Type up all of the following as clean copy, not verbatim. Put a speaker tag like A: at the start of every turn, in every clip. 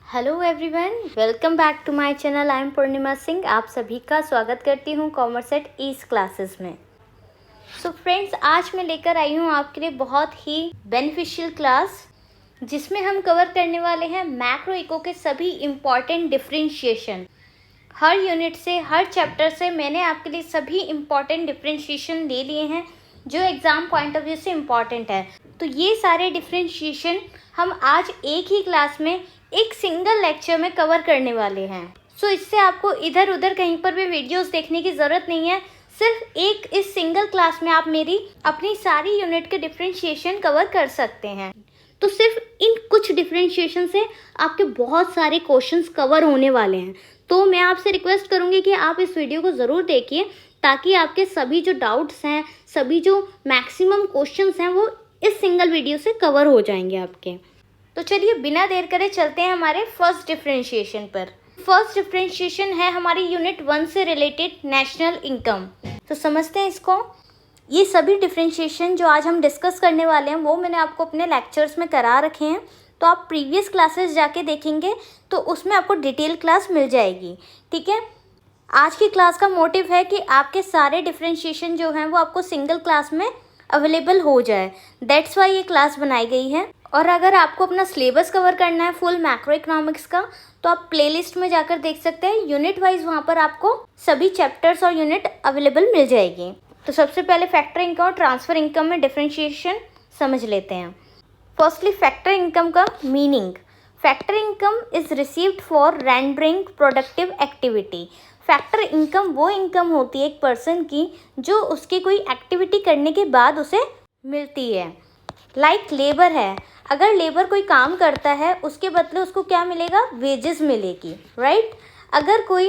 A: Hello everyone, welcome back to my channel. I am Purnima Singh. आप सभी का स्वागत करती हूँ कॉमर्स एट ईज क्लासेस में। सो फ्रेंड्स, आज मैं लेकर आई हूँ आपके लिए बहुत ही बेनिफिशियल क्लास, जिसमें हम कवर करने वाले हैं मैक्रो इको के सभी इम्पॉर्टेंट डिफरेंशिएशन। हर यूनिट से, हर चैप्टर से मैंने आपके लिए सभी इम्पॉर्टेंट डिफरेंशिएशन ले लिए हैं जो एग्ज़ाम पॉइंट ऑफ व्यू से इम्पॉर्टेंट है। तो ये सारे डिफरेंशिएशन हम आज एक ही क्लास में एक सिंगल लेक्चर में कवर करने वाले हैं। सो इससे आपको इधर उधर कहीं पर भी वीडियोस देखने की ज़रूरत नहीं है। सिर्फ एक इस सिंगल क्लास में आप मेरी अपनी सारी यूनिट के डिफरेंशिएशन कवर कर सकते हैं। तो सिर्फ इन कुछ डिफरेंशिएशन से आपके बहुत सारे क्वेश्चंस कवर होने वाले हैं। तो मैं आपसे रिक्वेस्ट करूंगी कि आप इस वीडियो को ज़रूर देखिए, ताकि आपके सभी जो डाउट्स हैं, सभी जो मैक्सिमम क्वेश्चंस हैं, वो इस सिंगल वीडियो से कवर हो जाएंगे आपके। तो चलिए बिना देर करे चलते हैं हमारे फर्स्ट डिफरेंशिएशन पर। फर्स्ट डिफरेंशिएशन है हमारी यूनिट 1 से रिलेटेड नेशनल इनकम। तो समझते हैं इसको। ये सभी डिफरेंशिएशन जो आज हम डिस्कस करने वाले हैं वो मैंने आपको अपने लेक्चर्स में करा रखे हैं। तो आप प्रीवियस क्लासेस जाके देखेंगे तो उसमें आपको डिटेल क्लास मिल जाएगी। ठीक है, आज की क्लास का मोटिव है कि आपके सारे डिफरेंशिएशन जो हैं वो आपको सिंगल क्लास में अवेलेबल हो जाए। दैट्स वाई ये क्लास बनाई गई है। और अगर आपको अपना सिलेबस कवर करना है फुल मैक्रो इकोनॉमिक्स का, तो आप प्लेलिस्ट में जाकर देख सकते हैं। यूनिट वाइज वहाँ पर आपको सभी चैप्टर्स और यूनिट अवेलेबल मिल जाएगी। तो सबसे पहले फैक्टर इनकम और ट्रांसफर इनकम में डिफरेंशिएशन समझ लेते हैं। फर्स्टली फैक्टर इनकम का meaning. Factor income is received for rendering productive activity. Factor income वो इनकम होती है एक पर्सन की जो उसकी कोई एक्टिविटी करने के बाद उसे मिलती है। लाइक लेबर है, अगर लेबर कोई काम करता है उसके बदले उसको क्या मिलेगा? वेजेस मिलेगी, राइट। अगर कोई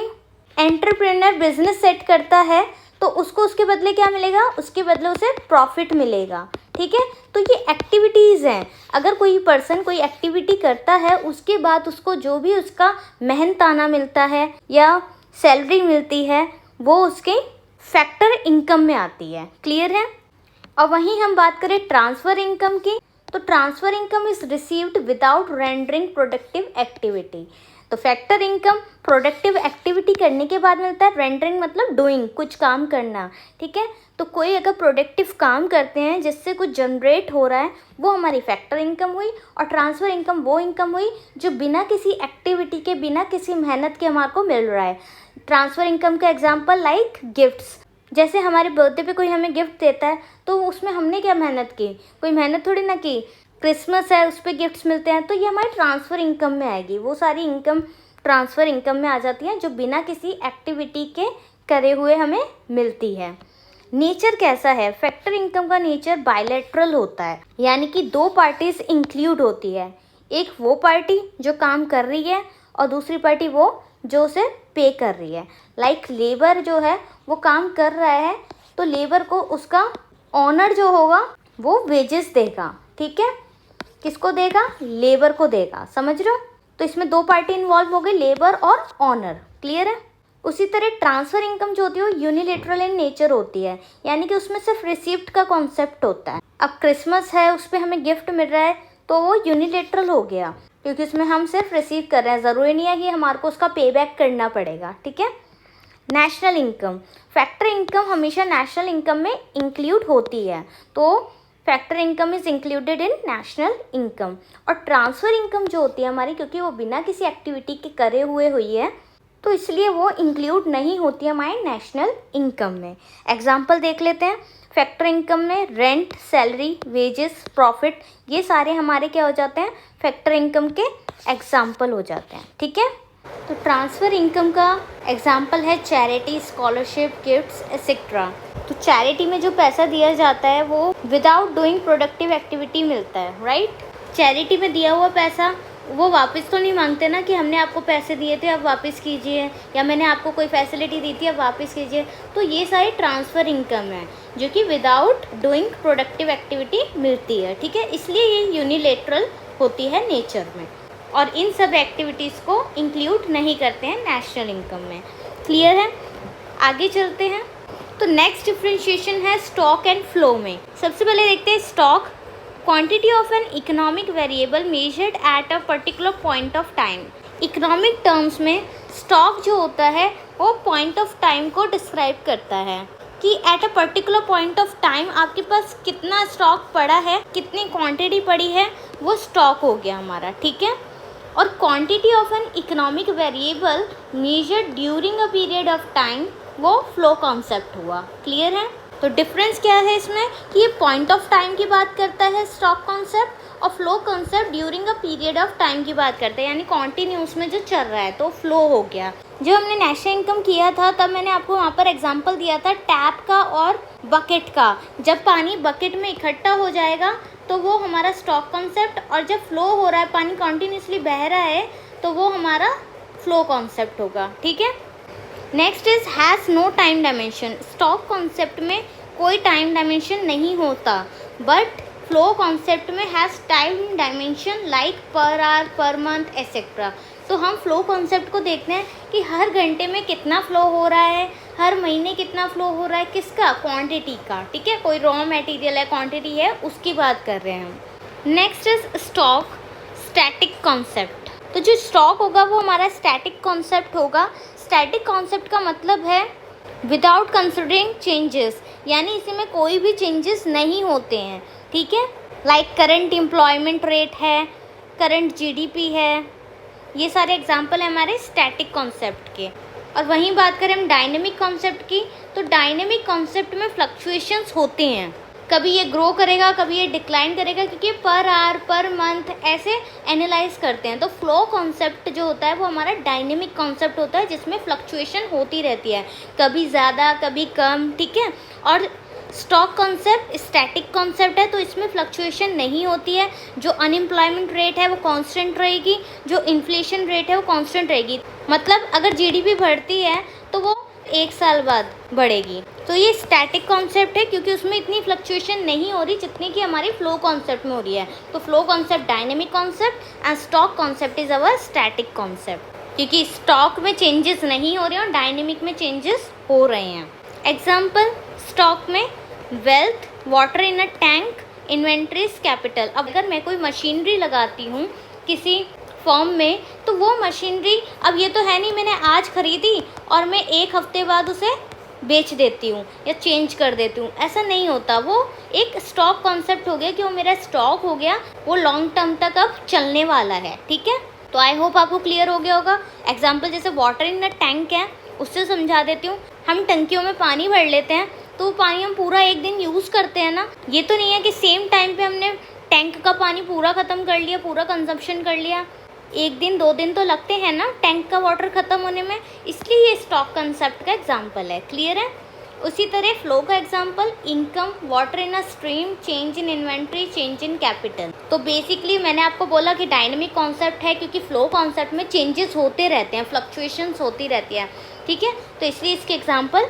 A: एंटरप्रेन्योर बिजनेस सेट करता है तो उसको उसके बदले क्या मिलेगा? उसके बदले उसे प्रॉफिट मिलेगा। ठीक है, तो ये एक्टिविटीज़ हैं। अगर कोई पर्सन कोई एक्टिविटी करता है उसके बाद उसको जो भी उसका मेहनताना मिलता है या सैलरी मिलती है वो उसके फैक्टर इनकम में आती है। क्लियर है। और वहीं हम बात करें ट्रांसफ़र इनकम की, तो transfer income is received without rendering productive activity. तो फैक्टर इनकम प्रोडक्टिव एक्टिविटी करने के बाद मिलता है। रेंडरिंग मतलब डूइंग, कुछ काम करना। ठीक है, तो कोई अगर प्रोडक्टिव काम करते हैं जिससे कुछ जनरेट हो रहा है, वो हमारी फैक्टर इनकम हुई। और ट्रांसफ़र इनकम वो इनकम हुई जो बिना किसी एक्टिविटी के, बिना किसी मेहनत के हमारे को मिल रहा है। ट्रांसफ़र इनकम का एग्जाम्पल लाइक गिफ्ट्स। जैसे हमारे बर्थडे पे कोई हमें गिफ्ट देता है तो उसमें हमने क्या मेहनत की? कोई मेहनत थोड़ी ना की। क्रिसमस है, उस पर गिफ्ट्स मिलते हैं, तो ये हमारे ट्रांसफ़र इनकम में आएगी। वो सारी इनकम ट्रांसफ़र इनकम में आ जाती है जो बिना किसी एक्टिविटी के करे हुए हमें मिलती है। नेचर कैसा है? फैक्टर इनकम का नेचर बायलैटरल होता है, यानी कि दो पार्टीज इंक्लूड होती है। एक वो पार्टी जो काम कर रही है और दूसरी पार्टी वो जो उसे पे कर रही है। लाइक लेबर जो है वो काम कर रहा है तो लेबर को उसका ऑनर जो होगा वो वेजेस देगा। ठीक है, किसको देगा? लेबर को देगा। समझ रहे हो? तो इसमें दो पार्टी इन्वॉल्व हो गई, लेबर और ऑनर। क्लियर है। उसी तरह ट्रांसफ़र इनकम जो होती है वो यूनिलेटरल इन नेचर होती है, यानी कि उसमें सिर्फ रिसिप्ट का कॉन्सेप्ट होता है। अब क्रिसमस है, उस पर हमें गिफ्ट मिल रहा है तो वो यूनिलेटरल हो गया, क्योंकि उसमें हम सिर्फ रिसीव कर रहे हैं। ज़रूरी नहीं है कि हमारे को उसका पे बैक करना पड़ेगा। ठीक है। National income. फैक्टर इनकम हमेशा नेशनल इनकम में इंक्लूड होती है, तो factor income is included in national income. और ट्रांसफ़र इनकम जो होती है हमारी, क्योंकि वो बिना किसी एक्टिविटी के करे हुए हुई है तो इसलिए वो इंक्लूड नहीं होती है हमारे नेशनल इनकम में। एग्जाम्पल देख लेते हैं। फैक्टर इनकम में रेंट, सैलरी, वेजेस, प्रॉफिट, ये सारे हमारे क्या हो जाते हैं? फैक्टर इनकम के एग्जाम्पल हो जाते हैं। ठीक है। तो ट्रांसफ़र इनकम का एग्जाम्पल है चैरिटी, स्कॉलरशिप, गिफ्ट्स एक्सेट्रा। तो चैरिटी में जो पैसा दिया जाता है वो विदाउट डूइंग प्रोडक्टिव एक्टिविटी मिलता है, राइट। चैरिटी में दिया हुआ पैसा वो वापस तो नहीं मांगते ना कि हमने आपको पैसे दिए थे अब वापस कीजिए, या मैंने आपको कोई फैसिलिटी दी थी अब वापस कीजिए। तो ये सारी ट्रांसफ़र इनकम है जो कि विदाउट डूइंग प्रोडक्टिव एक्टिविटी मिलती है। ठीक है, इसलिए ये यूनिलेटरल होती है नेचर में, और इन सब एक्टिविटीज़ को इंक्लूड नहीं करते हैं नेशनल इनकम में। क्लियर है। आगे चलते हैं। तो नेक्स्ट डिफरेंशिएशन है स्टॉक एंड फ्लो में। सबसे पहले देखते हैं stock. Quantity of an economic variable measured at a particular point of time. Economic terms में स्टॉक जो होता है वो पॉइंट ऑफ टाइम को डिस्क्राइब करता है कि at a particular point of time आपके पास कितना स्टॉक पड़ा है, कितनी क्वांटिटी पड़ी है, वो स्टॉक हो गया हमारा, ठीक है। और quantity of an economic variable measured during a period of time, वो फ्लो कॉन्सेप्ट हुआ। क्लियर है? तो डिफरेंस क्या है इसमें कि ये पॉइंट ऑफ टाइम की बात करता है स्टॉक कॉन्सेप्ट, और flow concept during a period of time की बात करते हैं, यानी कॉन्टिन्यूस में जो चल रहा है, तो फ्लो हो गया। जब हमने नेशनल इनकम किया था तब मैंने आपको वहाँ पर एग्जांपल दिया था टैप का और बकेट का। जब पानी बकेट में इकट्ठा हो जाएगा तो वो हमारा स्टॉक कॉन्सेप्ट, और जब फ्लो हो रहा है, पानी कॉन्टिन्यूसली बह रहा है, तो वो हमारा फ्लो कॉन्सेप्ट होगा, ठीक है। Next is has no time dimension. Stock concept में कोई टाइम डायमेंशन नहीं होता, बट फ्लो कॉन्सेप्ट में has time dimension like per hour, per month etcetera. तो हम फ्लो कॉन्सेप्ट को देखते हैं कि हर घंटे में कितना फ्लो हो रहा है, हर महीने कितना फ्लो हो रहा है, किसका, क्वांटिटी का, ठीक है। कोई रॉ मटेरियल है, क्वांटिटी है, उसकी बात कर रहे हैं हम। Next is stock static concept. तो जो स्टॉक होगा वो हमारा स्टैटिक कॉन्सेप्ट होगा। स्टैटिक कॉन्सेप्ट का मतलब है विदाउट कंसिडरिंग चेंजेस, यानी इसी में कोई भी चेंजेस नहीं होते हैं, ठीक है। लाइक करंट एम्प्लॉयमेंट रेट है, करंट जीडीपी है, ये सारे एग्जांपल हैं हमारे स्टैटिक कॉन्सेप्ट के। और वहीं बात करें हम डायनेमिक कॉन्सेप्ट की, तो डायनेमिक कॉन्सेप्ट में फ्लक्चुएशंस होते हैं, कभी ये ग्रो करेगा, कभी ये डिक्लाइन करेगा, क्योंकि पर आवर, पर मंथ ऐसे एनालाइज करते हैं। तो फ्लो कॉन्सेप्ट जो होता है वो हमारा डायनेमिक कॉन्सेप्ट होता है, जिसमें फ्लक्चुएशन होती रहती है, कभी ज़्यादा कभी कम, ठीक है। और स्टॉक कॉन्सेप्ट स्टैटिक कॉन्सेप्ट है, तो इसमें फ्लक्चुएशन नहीं होती है। जो अनएम्प्लॉयमेंट रेट है वो कांस्टेंट रहेगी, जो इन्फ्लेशन रेट है वो कांस्टेंट रहेगी। मतलब अगर जीडीपी बढ़ती है तो वो 1 साल बाद बढ़ेगी। तो ये स्टैटिक कॉन्सेप्ट है, क्योंकि उसमें इतनी फ्लक्चुएशन नहीं हो रही जितनी कि हमारी फ्लो कॉन्सेप्ट में हो रही है। तो flow concept dynamic concept and stock concept is our static concept, क्योंकि स्टॉक में चेंजेस नहीं हो रहे हैं और डायनेमिक में चेंजेस हो रहे हैं। एग्जाम्पल, स्टॉक में wealth, water in a tank, inventories, capital. अब अगर मैं कोई मशीनरी लगाती हूँ किसी फॉर्म में, तो वो मशीनरी, अब ये तो है नहीं मैंने आज ख़रीदी और मैं 1 हफ्ते बाद उसे बेच देती हूँ या चेंज कर देती हूँ, ऐसा नहीं होता। वो एक स्टॉक कॉन्सेप्ट हो गया कि वो मेरा स्टॉक हो गया, वो लॉन्ग टर्म तक अब चलने वाला है, ठीक है। तो आई होप आपको क्लियर हो गया होगा। एग्जाम्पल जैसे वाटर इन अ टैंक है, उससे समझा देती हूँ। हम टंकियों में पानी भर लेते हैं, तो वो पानी हम पूरा एक दिन यूज़ करते हैं ना। ये तो नहीं है कि सेम टाइम पे हमने टैंक का पानी पूरा ख़त्म कर लिया, पूरा कंजम्पशन कर लिया। 1 दिन 2 दिन तो लगते हैं ना टैंक का वाटर ख़त्म होने में, इसलिए ये स्टॉक कंसेप्ट का एग्जांपल है। क्लियर है? उसी तरह फ्लो का example income, water in a stream, change in inventory, change in capital. तो बेसिकली मैंने आपको बोला कि डायनेमिक कॉन्सेप्ट है, क्योंकि फ्लो कॉन्सेप्ट में चेंजेस होते रहते हैं, फ्लक्चुएशंस होती रहती है, ठीक है। तो इसलिए इसके एग्जाम्पल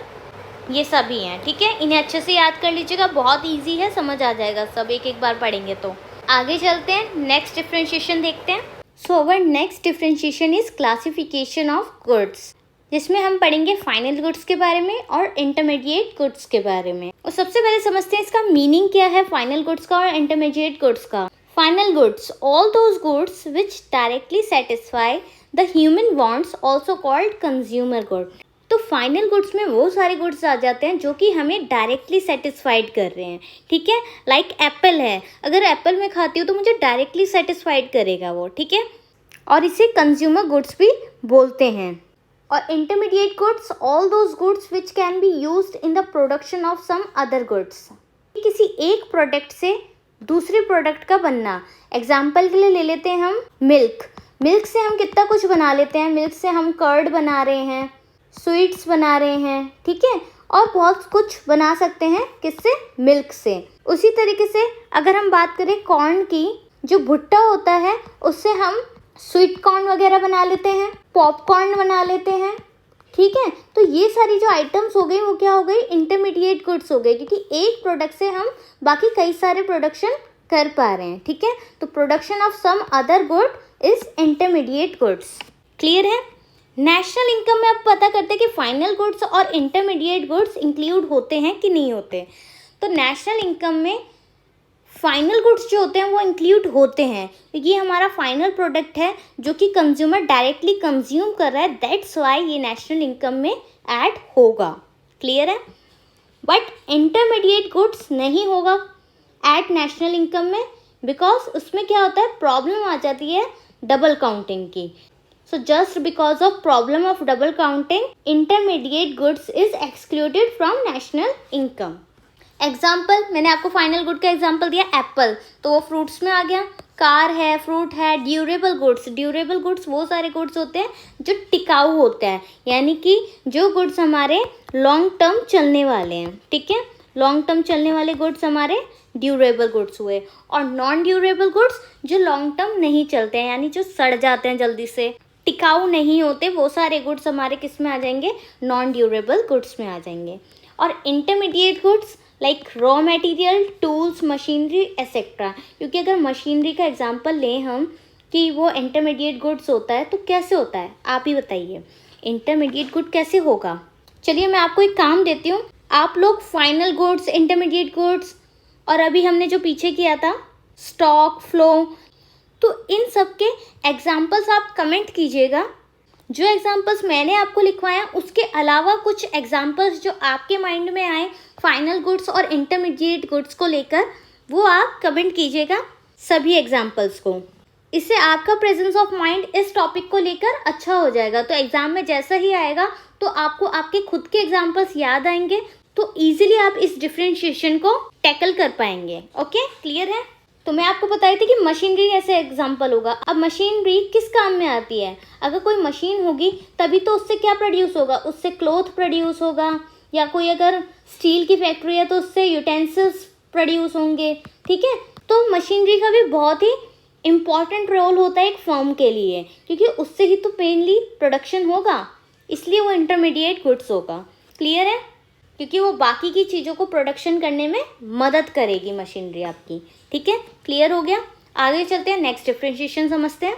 A: ये सभी हैं, ठीक है। इन्हें अच्छे से याद कर लीजिएगा, बहुत ईजी है, समझ आ जाएगा सब एक एक बार पढ़ेंगे तो। आगे चलते हैं, नेक्स्ट डिफ्रेंशिएशन देखते हैं। So our next differentiation is classification of goods, जिसमें हम पढ़ेंगे फाइनल गुड्स के बारे में और इंटरमीडिएट गुड्स के बारे में। और सबसे पहले समझते हैं इसका मीनिंग क्या है फाइनल गुड्स का और इंटरमीडिएट गुड्स का। Final goods, all those goods which directly satisfy the human wants, also called consumer good. तो फाइनल गुड्स में वो सारे गुड्स आ जाते हैं जो कि हमें डायरेक्टली सेटिस्फाइड कर रहे हैं, ठीक है। लाइक एप्पल है, अगर एप्पल मैं खाती हूँ तो मुझे डायरेक्टली सेटिस्फाइड करेगा वो, ठीक है। और इसे कंज्यूमर गुड्स भी बोलते हैं। और intermediate goods, all those goods which can be used in the production of some other goods. किसी एक प्रोडक्ट से दूसरे प्रोडक्ट का बनना। एग्जाम्पल के लिए ले लेते हैं हम मिल्क। मिल्क से हम कितना कुछ बना लेते हैं। मिल्क से हम कर्ड बना रहे हैं, स्वीट्स बना रहे हैं, ठीक है, और बहुत कुछ बना सकते हैं किससे, मिल्क से। उसी तरीके से अगर हम बात करें कॉर्न की, जो भुट्टा होता है उससे हम स्वीट कॉर्न वगैरह बना लेते हैं, पॉपकॉर्न बना लेते हैं, ठीक है। तो ये सारी जो आइटम्स हो गई वो क्या हो गई, इंटरमीडिएट गुड्स हो गई, क्योंकि एक प्रोडक्ट से हम बाकी कई सारे प्रोडक्शन कर पा रहे हैं, ठीक है। तो production of some other good is intermediate goods. Clear है? नेशनल इनकम में अब पता करते हैं कि फाइनल गुड्स और इंटरमीडिएट गुड्स इंक्लूड होते हैं कि नहीं होते। तो नेशनल इनकम में फाइनल गुड्स जो होते हैं वो इंक्लूड होते हैं, क्योंकि ये हमारा फाइनल प्रोडक्ट है जो कि कंज्यूमर डायरेक्टली कंज्यूम कर रहा है, दैट्स वाई ये नेशनल इनकम में ऐड होगा। क्लियर है? बट इंटरमीडिएट गुड्स नहीं होगा ऐड नेशनल इनकम में, बिकॉज उसमें क्या होता है, प्रॉब्लम आ जाती है डबल काउंटिंग की। So just because of problem of double counting, intermediate goods is excluded from national income. Example, मैंने आपको फाइनल गुड का एग्जाम्पल दिया एप्पल, तो वो फ्रूट्स में आ गया। कार है, फ्रूट है। ड्यूरेबल गुड्स, ड्यूरेबल गुड्स वो सारे गुड्स होते हैं जो टिकाऊ होते हैं, यानी कि जो गुड्स हमारे लॉन्ग टर्म चलने वाले हैं। ठीक है, लॉन्ग टर्म चलने वाले गुड्स हमारे ड्यूरेबल गुड्स हुए। और नॉन ड्यूरेबल गुड्स जो लॉन्ग टर्म नहीं चलते हैं, यानी जो सड़ जाते हैं जल्दी से, टिकाऊ नहीं होते, वो सारे गुड्स हमारे किस में आ जाएंगे, नॉन ड्यूरेबल गुड्स में आ जाएंगे। और intermediate goods like raw material, tools, machinery etcetera. क्योंकि अगर मशीनरी का एग्जांपल लें हम कि वो इंटरमीडिएट गुड्स होता है, तो कैसे होता है आप ही बताइए, इंटरमीडिएट गुड कैसे होगा? चलिए मैं आपको एक काम देती हूँ, आप लोग फाइनल गुड्स, इंटरमीडिएट गुड्स और अभी हमने जो पीछे किया था स्टॉक, फ्लो, तो इन सब के एग्जाम्पल्स आप कमेंट कीजिएगा। जो एग्जाम्पल्स मैंने आपको लिखवाया उसके अलावा कुछ एग्जाम्पल्स जो आपके माइंड में आए फाइनल गुड्स और इंटरमीडिएट गुड्स को लेकर, वो आप कमेंट कीजिएगा सभी एग्जाम्पल्स को। इससे आपका प्रेजेंस ऑफ माइंड इस टॉपिक को लेकर अच्छा हो जाएगा। तो एग्जाम में जैसा ही आएगा तो आपको आपके खुद के एग्जाम्पल्स याद आएंगे, तो ईजिली आप इस डिफ्रेंशिएशन को टैकल कर पाएंगे। ओके, क्लियर है? तो मैं आपको बताई थी कि मशीनरी ऐसे एग्जाम्पल होगा। अब मशीनरी किस काम में आती है? अगर कोई मशीन होगी तभी तो उससे क्या प्रोड्यूस होगा, उससे क्लॉथ प्रोड्यूस होगा, या कोई अगर स्टील की फैक्ट्री है तो उससे यूटेंसिल्स प्रोड्यूस होंगे। ठीक है, तो मशीनरी का भी बहुत ही इम्पॉर्टेंट रोल होता है एक फर्म के लिए, क्योंकि उससे ही तो मेनली प्रोडक्शन होगा, इसलिए वो इंटरमीडिएट गुड्स होगा। क्लियर है? क्योंकि वो बाकी की चीज़ों को प्रोडक्शन करने में मदद करेगी मशीनरी आपकी। ठीक है, क्लियर हो गया? आगे चलते हैं, नेक्स्ट डिफ्रेंशिएशन समझते हैं।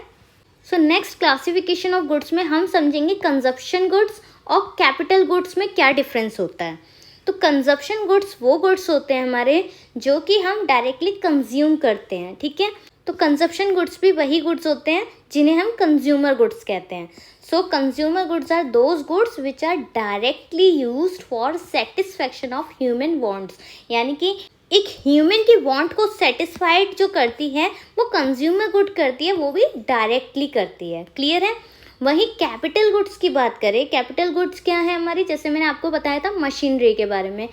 A: So next classification of goods में हम समझेंगे कंजप्शन गुड्स और कैपिटल गुड्स में क्या डिफरेंस होता है। तो कंजप्शन गुड्स वो गुड्स होते हैं हमारे जो कि हम डायरेक्टली कंज्यूम करते हैं। ठीक है, तो कंजप्शन गुड्स भी वही गुड्स होते हैं जिन्हें हम कंज्यूमर गुड्स कहते हैं। So consumer goods are those goods which are directly used for satisfaction of human wants, यानी कि एक ह्यूमन की वांट को सेटिस्फाइड जो करती है वो कंज्यूमर गुड करती है, वो भी डायरेक्टली करती है। क्लियर है? वहीं कैपिटल गुड्स की बात करें, कैपिटल गुड्स क्या है हमारी, जैसे मैंने आपको बताया था मशीनरी के बारे में,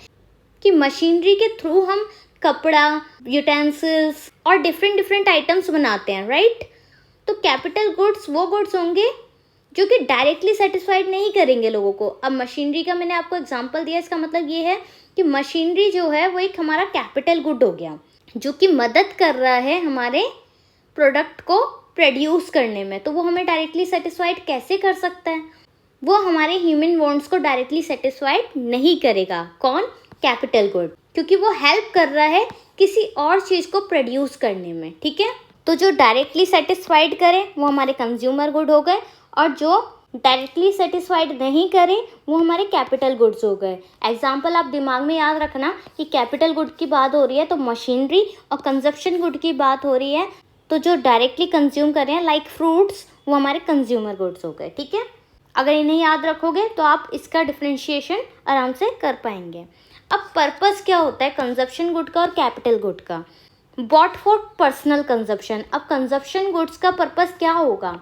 A: कि मशीनरी के थ्रू हम कपड़ा, यूटेंसिल्स और डिफरेंट आइटम्स बनाते हैं, राइट? तो कैपिटल गुड्स वो गुड्स होंगे जो कि डायरेक्टली सेटिस्फाइड नहीं करेंगे लोगों को। अब मशीनरी का मैंने आपको एग्जांपल दिया, इसका मतलब ये है कि मशीनरी जो है वो एक हमारा कैपिटल गुड हो गया जो कि मदद कर रहा है हमारे प्रोडक्ट को प्रोड्यूस करने में। तो वो हमें डायरेक्टली सेटिस्फाइड कैसे कर सकता है? वो हमारे ह्यूमन वांट्स को डायरेक्टली सेटिस्फाइड नहीं करेगा। कौन? कैपिटल गुड, क्योंकि वो हेल्प कर रहा है किसी और चीज़ को प्रोड्यूस करने में। ठीक है, तो जो डायरेक्टली सेटिस्फाइड करे वो हमारे कंज्यूमर गुड हो गए, और जो डायरेक्टली सेटिस्फाइड नहीं करें वो हमारे कैपिटल गुड्स हो गए। एग्जाम्पल आप दिमाग में याद रखना कि कैपिटल गुड की बात हो रही है तो मशीनरी, और कंजप्शन गुड की बात हो रही है तो जो डायरेक्टली कंज्यूम कर रहे हैं लाइक फ्रूट्स, वो हमारे कंज्यूमर गुड्स हो गए। ठीक है, अगर इन्हें याद रखोगे तो आप इसका डिफ्रेंशिएशन आराम से कर पाएंगे। अब पर्पस क्या होता है कंजप्शन गुड का और कैपिटल गुड का? Bought for personal consumption. अब कंजप्शन गुड्स का पर्पस क्या होगा?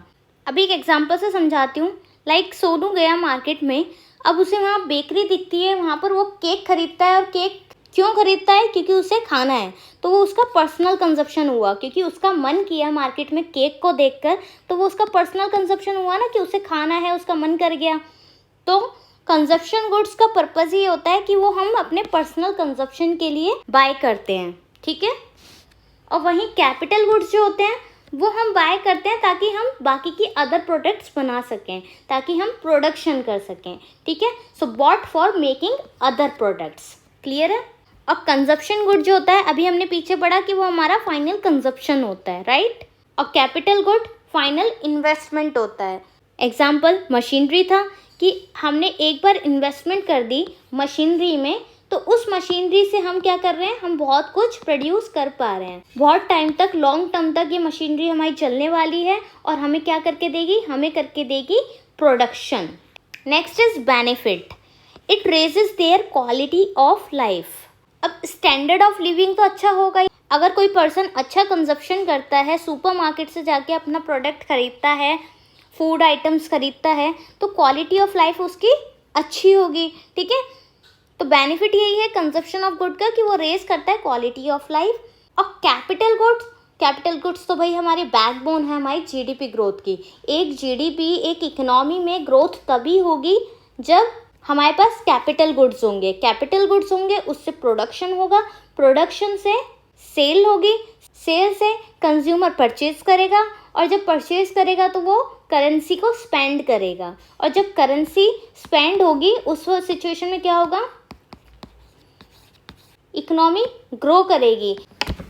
A: अभी एक एग्जांपल से समझाती हूँ। लाइक सोनू गया मार्केट में, अब उसे वहाँ बेकरी दिखती है, वहाँ पर वो केक खरीदता है। और केक क्यों खरीदता है? क्योंकि उसे खाना है, तो वो उसका पर्सनल कंजप्शन हुआ, क्योंकि उसका मन किया मार्केट में केक को देखकर, तो वो उसका पर्सनल कंजप्शन हुआ ना, कि उसे खाना है, उसका मन कर गया। तो कंजप्शन गुड्स का पर्पज़ ये होता है कि वो हम अपने पर्सनल कंजप्शन के लिए बाय करते हैं। ठीक है, और वहीं कैपिटल गुड्स जो होते हैं वो हम बाय करते हैं ताकि हम बाकी की अदर प्रोडक्ट्स बना सकें, ताकि हम प्रोडक्शन कर सकें। ठीक है, so bought for making other products. Clear है? और कंजप्शन गुड जो होता है, अभी हमने पीछे पढ़ा कि वो हमारा फाइनल कंजप्शन होता है, राइट? और कैपिटल गुड फाइनल इन्वेस्टमेंट होता है। एग्जाम्पल मशीनरी था कि हमने एक बार इन्वेस्टमेंट कर दी मशीनरी में, तो उस मशीनरी से हम क्या कर रहे हैं, हम बहुत कुछ प्रोड्यूस कर पा रहे हैं। बहुत टाइम तक, लॉन्ग टर्म तक ये मशीनरी हमारी चलने वाली है और हमें क्या करके देगी, हमें करके देगी production. Next is benefit, it raises there quality of life. अब स्टैंडर्ड ऑफ लिविंग तो अच्छा होगा ही। अगर कोई पर्सन अच्छा कंजप्शन करता है, सुपरमार्केट से जाके अपना प्रोडक्ट खरीदता है, फूड आइटम्स खरीदता है, तो क्वालिटी ऑफ लाइफ उसकी अच्छी होगी। ठीक है, तो बेनिफिट यही है कंजप्शन ऑफ गुड का कि वो रेज करता है क्वालिटी ऑफ लाइफ। और कैपिटल गुड्स तो भाई हमारे बैकबोन है हमारी जीडीपी ग्रोथ की। एक जीडीपी, एक इकोनॉमी में ग्रोथ तभी होगी जब हमारे पास कैपिटल गुड्स होंगे, उससे प्रोडक्शन होगा, प्रोडक्शन से सेल होगी, सेल से कंज्यूमर परचेज करेगा, और जब परचेज करेगा तो वो करेंसी को स्पेंड करेगा, और जब करेंसी स्पेंड होगी उस सिचुएशन में क्या होगा, इकोनॉमी ग्रो करेगी।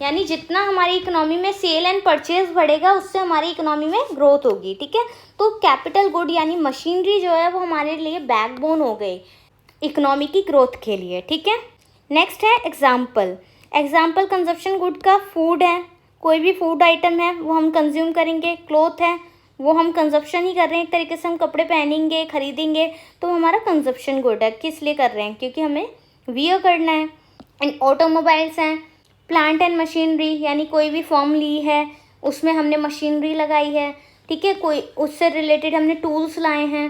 A: यानी जितना हमारी इकोनॉमी में सेल एंड परचेज बढ़ेगा उससे हमारी इकोनॉमी में ग्रोथ होगी। ठीक है, तो कैपिटल गुड यानी मशीनरी जो है वो हमारे लिए बैकबोन हो गई इकोनॉमी की ग्रोथ के लिए। ठीक है, नेक्स्ट है एग्जाम्पल कंजप्शन गुड का फूड है, कोई भी फूड आइटम है वो हम कंज्यूम करेंगे। क्लॉथ है वो हम कंजप्शन ही कर रहे हैं, एक तरीके से हम कपड़े पहनेंगे, खरीदेंगे, तो हमारा कंजप्शन गुड है। किस लिए कर रहे हैं, क्योंकि हमें वियर करना है। एंड ऑटोमोबाइल्स हैं, प्लांट एंड मशीनरी, यानी कोई भी फॉर्म ली है उसमें हमने मशीनरी लगाई है। ठीक है, कोई उससे रिलेटेड हमने टूल्स लाए हैं,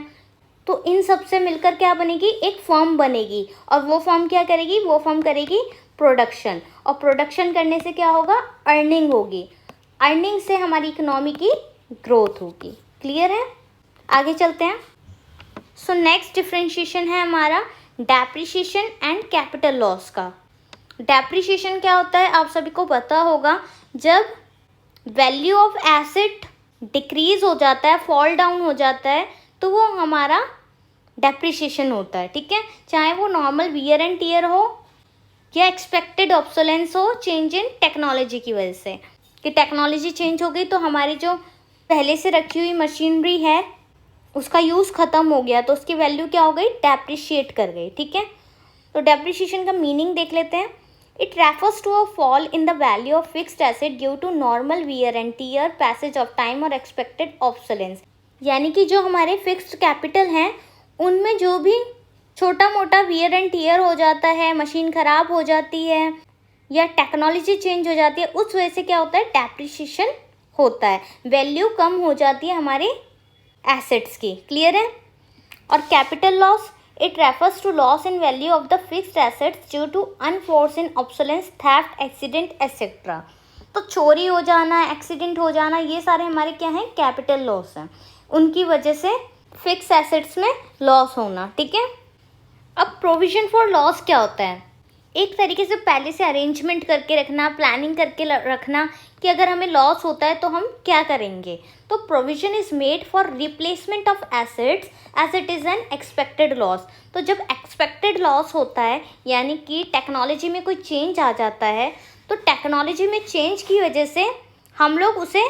A: तो इन सब से मिलकर क्या बनेगी, एक फॉर्म बनेगी। और वो फॉर्म क्या करेगी, वो फॉर्म करेगी प्रोडक्शन, और प्रोडक्शन करने से क्या होगा, अर्निंग होगी। अर्निंग से हमारी इकोनॉमी की ग्रोथ होगी। क्लियर है, आगे चलते हैं। सो नेक्स्ट डिफ्रेंशिएशन है हमारा डेप्रिसिएशन एंड कैपिटल लॉस का। डेप्रिसिएशन क्या होता है, आप सभी को पता होगा, जब वैल्यू ऑफ एसेट डिक्रीज हो जाता है, फॉल डाउन हो जाता है, तो वो हमारा डेप्रिसिएशन होता है। ठीक है, चाहे वो नॉर्मल वियर एंड टीयर हो या एक्सपेक्टेड ऑब्सोलेंस हो, चेंज इन टेक्नोलॉजी की वजह से, कि टेक्नोलॉजी चेंज हो गई तो हमारी जो पहले से रखी हुई मशीनरी है उसका यूज़ ख़त्म हो गया, तो उसकी वैल्यू क्या हो गई, डेप्रिशिएट कर गई। ठीक है, तो डेप्रिसिएशन का मीनिंग देख लेते हैं। It refers to a fall in the value of fixed asset due to normal wear and tear, passage of time और एक्सपेक्टेड ऑब्सोलेंस। यानी कि जो हमारे फिक्स्ड कैपिटल हैं उनमें जो भी छोटा मोटा वियर एंड टीयर हो जाता है, मशीन ख़राब हो जाती है या टेक्नोलॉजी चेंज हो जाती है, उस वजह से क्या होता है, डेप्रिसिएशन होता है, वैल्यू कम हो जाती है हमारे एसेट्स की। क्लियर है। और capital loss, it refers to loss in value of the fixed assets due to unforeseen obsolescence, theft, accident etcetera. तो चोरी हो जाना, एक्सीडेंट हो जाना, ये सारे हमारे क्या हैं, कैपिटल लॉस हैं, उनकी वजह से फिक्स एसेट्स में लॉस होना। ठीक है, अब प्रोविजन फॉर लॉस क्या होता है, एक तरीके से पहले से अरेंजमेंट करके रखना, प्लानिंग करके रखना कि अगर हमें लॉस होता है तो हम क्या करेंगे। तो provision is made for replacement of assets as it is an expected loss. तो जब एक्सपेक्टेड लॉस होता है, यानी कि टेक्नोलॉजी में कोई चेंज आ जाता है, तो टेक्नोलॉजी में चेंज की वजह से हम लोग उसे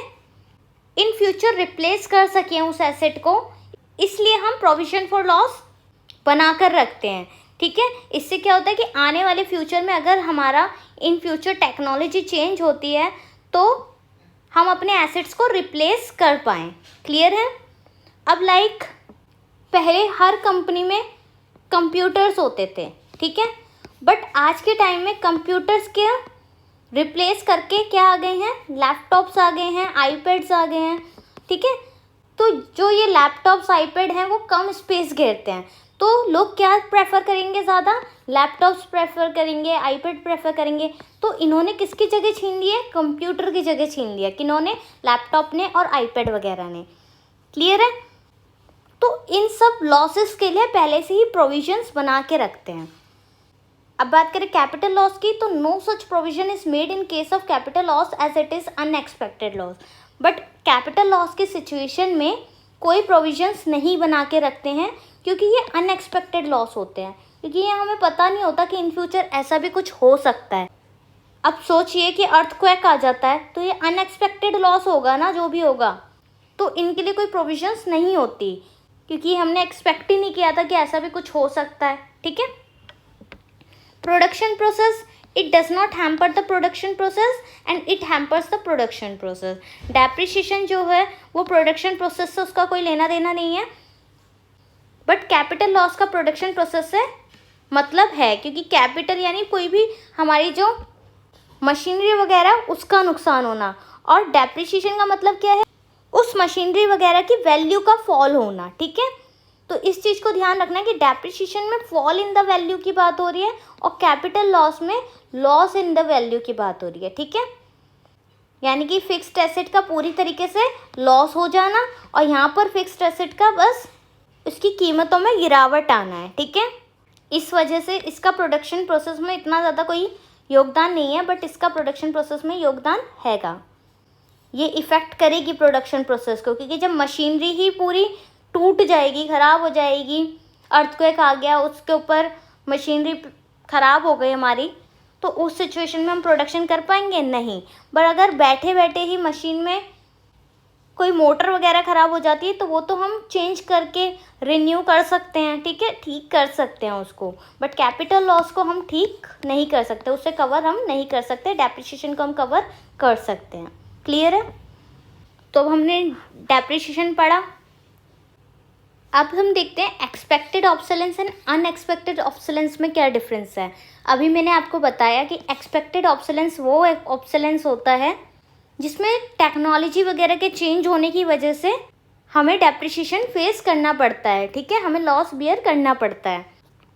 A: इन फ्यूचर रिप्लेस कर सकें उस एसेट को, इसलिए हम प्रोविजन फॉर लॉस बना कर रखते हैं। ठीक है, इससे क्या होता है कि आने वाले फ्यूचर में अगर हमारा इन फ्यूचर टेक्नोलॉजी चेंज होती है तो हम अपने एसेट्स को रिप्लेस कर पाएँ। क्लियर है। अब लाइक पहले हर कंपनी में कंप्यूटर्स होते थे, ठीक है, बट आज के टाइम में कंप्यूटर्स के रिप्लेस करके क्या आ गए हैं, लैपटॉप्स आ गए हैं, आईपैड्स आ गए हैं। ठीक है, तो जो ये लैपटॉप्स आईपैड हैं वो कम स्पेस घेरते हैं, तो लोग क्या प्रेफर करेंगे, ज़्यादा लैपटॉप्स प्रेफर करेंगे, आईपैड प्रेफर करेंगे। तो इन्होंने किसकी जगह छीन ली है, कंप्यूटर की जगह छीन लिया, किन्होंने, लैपटॉप ने और आईपैड वगैरह ने। क्लियर है। तो इन सब लॉसेस के लिए पहले से ही प्रोविजंस बना के रखते हैं। अब बात करें कैपिटल लॉस की, तो no such provision is made in case of capital loss as it is unexpected loss. But capital loss की सिचुएशन में कोई प्रोविजंस नहीं बना के रखते हैं, क्योंकि ये अनएक्सपेक्टेड लॉस होते हैं, क्योंकि ये हमें पता नहीं होता कि इन फ्यूचर ऐसा भी कुछ हो सकता है। अब सोचिए कि अर्थक्वेक आ जाता है, तो ये अनएक्सपेक्टेड लॉस होगा ना, जो भी होगा, तो इनके लिए कोई प्रोविजंस नहीं होती, क्योंकि हमने एक्सपेक्ट ही नहीं किया था कि ऐसा भी कुछ हो सकता है। ठीक है, production process, it does not hamper the production process and it hampers the production process. Depreciation जो है वो प्रोडक्शन प्रोसेस से उसका कोई लेना देना नहीं है, बट कैपिटल लॉस का प्रोडक्शन प्रोसेस से मतलब है, क्योंकि कैपिटल यानी कोई भी हमारी जो मशीनरी वगैरह उसका नुकसान होना, और डेप्रिसिएशन का मतलब क्या है, उस मशीनरी वगैरह की वैल्यू का फॉल होना। ठीक है, तो इस चीज़ को ध्यान रखना है कि डेप्रिसिएशन में फॉल इन द वैल्यू की बात हो रही है और कैपिटल लॉस में लॉस इन द वैल्यू की बात हो रही है। ठीक है, यानी कि फिक्स्ड एसेट का पूरी तरीके से लॉस हो जाना और यहाँ पर फिक्स्ड एसेट का बस उसकी कीमतों में गिरावट आना है। ठीक है, इस वजह से इसका प्रोडक्शन प्रोसेस में इतना ज़्यादा कोई योगदान नहीं है, बट इसका प्रोडक्शन प्रोसेस में योगदान हैगा। ये इफ़ेक्ट करेगी प्रोडक्शन प्रोसेस को, क्योंकि जब मशीनरी ही पूरी टूट जाएगी, ख़राब हो जाएगी, अर्थक्वेक आ गया, उसके ऊपर मशीनरी ख़राब हो गई हमारी, तो उस सिचुएशन में हम प्रोडक्शन कर पाएंगे नहीं। पर अगर बैठे बैठे ही मशीन में कोई मोटर वगैरह ख़राब हो जाती है तो वो तो हम चेंज करके रिन्यू कर सकते हैं। ठीक है, ठीक कर सकते हैं उसको, बट कैपिटल लॉस को हम ठीक नहीं कर सकते, उससे कवर हम नहीं कर सकते। डेप्रिसिएशन को हम कवर कर सकते हैं। क्लियर है? तो अब हमने डेप्रिसिएशन पढ़ा। अब हम देखते हैं expected obsolescence and unexpected obsolescence में क्या डिफरेंस है। अभी मैंने आपको बताया कि एक्सपेक्टेड ऑब्सोलेंस वो एक ऑब्सोलेंस होता है जिसमें टेक्नोलॉजी वगैरह के चेंज होने की वजह से हमें डेप्रिसिएशन फेस करना पड़ता है। ठीक है, हमें लॉस बियर करना पड़ता है।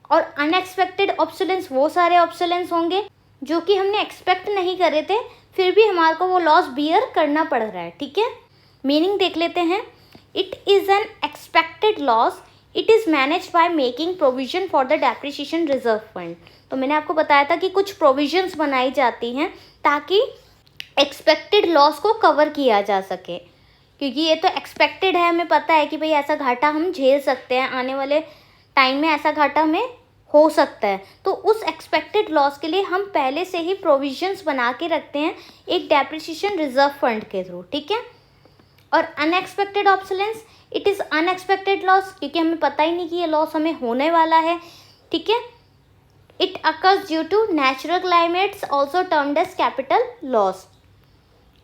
A: और अनएक्सपेक्टेड ऑब्सोलेंस वो सारे ऑब्सोलेंस होंगे जो कि हमने एक्सपेक्ट नहीं करे थे, फिर भी हमारे को वो लॉस बियर करना पड़ रहा है। ठीक है, मीनिंग देख लेते हैं। It is an expected loss, it is manage by making provision for the depreciation reserve fund. तो मैंने आपको बताया था कि कुछ प्रोविजंस बनाई जाती हैं ताकि एक्सपेक्टेड लॉस को कवर किया जा सके, क्योंकि ये तो एक्सपेक्टेड है, हमें पता है कि भाई ऐसा घाटा हम झेल सकते हैं, आने वाले टाइम में ऐसा घाटा हमें हो सकता है। तो उस एक्सपेक्टेड लॉस के लिए हम पहले से ही प्रोविजंस बना के रखते हैं एक डेप्रिसिएशन रिजर्व फंड के थ्रू। ठीक है, और unexpected obsolescence, it is unexpected loss, क्योंकि हमें पता ही नहीं कि ये लॉस हमें होने वाला है। ठीक है, it occurs due to natural climates also termed as capital loss.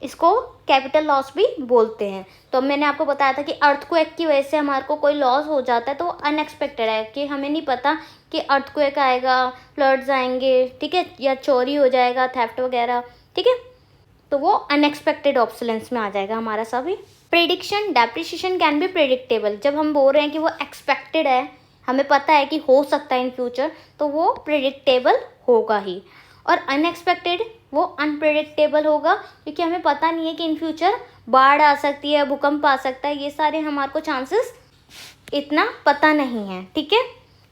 A: इसको कैपिटल लॉस भी बोलते हैं। तो मैंने आपको बताया था कि अर्थक्वेक की वजह से हमारे को कोई लॉस हो जाता है तो वो अनएक्सपेक्टेड है, कि हमें नहीं पता कि अर्थक्वेक आएगा, फ्लड्स आएंगे, ठीक है, या चोरी हो जाएगा, थेफ्ट वगैरह। ठीक है, तो वो अनएक्सपेक्टेड ऑब्सोलेंस में आ जाएगा हमारा सभी। Prediction, depreciation can be predictable. जब हम बोल रहे हैं कि वो एक्सपेक्टेड है, हमें पता है कि हो सकता है इन फ्यूचर, तो वो प्रेडिक्टेबल होगा ही। और अनएक्सपेक्टेड वो अनप्रेडिक्टेबल होगा, क्योंकि हमें पता नहीं है कि इन फ्यूचर बाढ़ आ सकती है, भूकंप आ सकता है, ये सारे हमारे को चांसेस इतना पता नहीं है। ठीक है,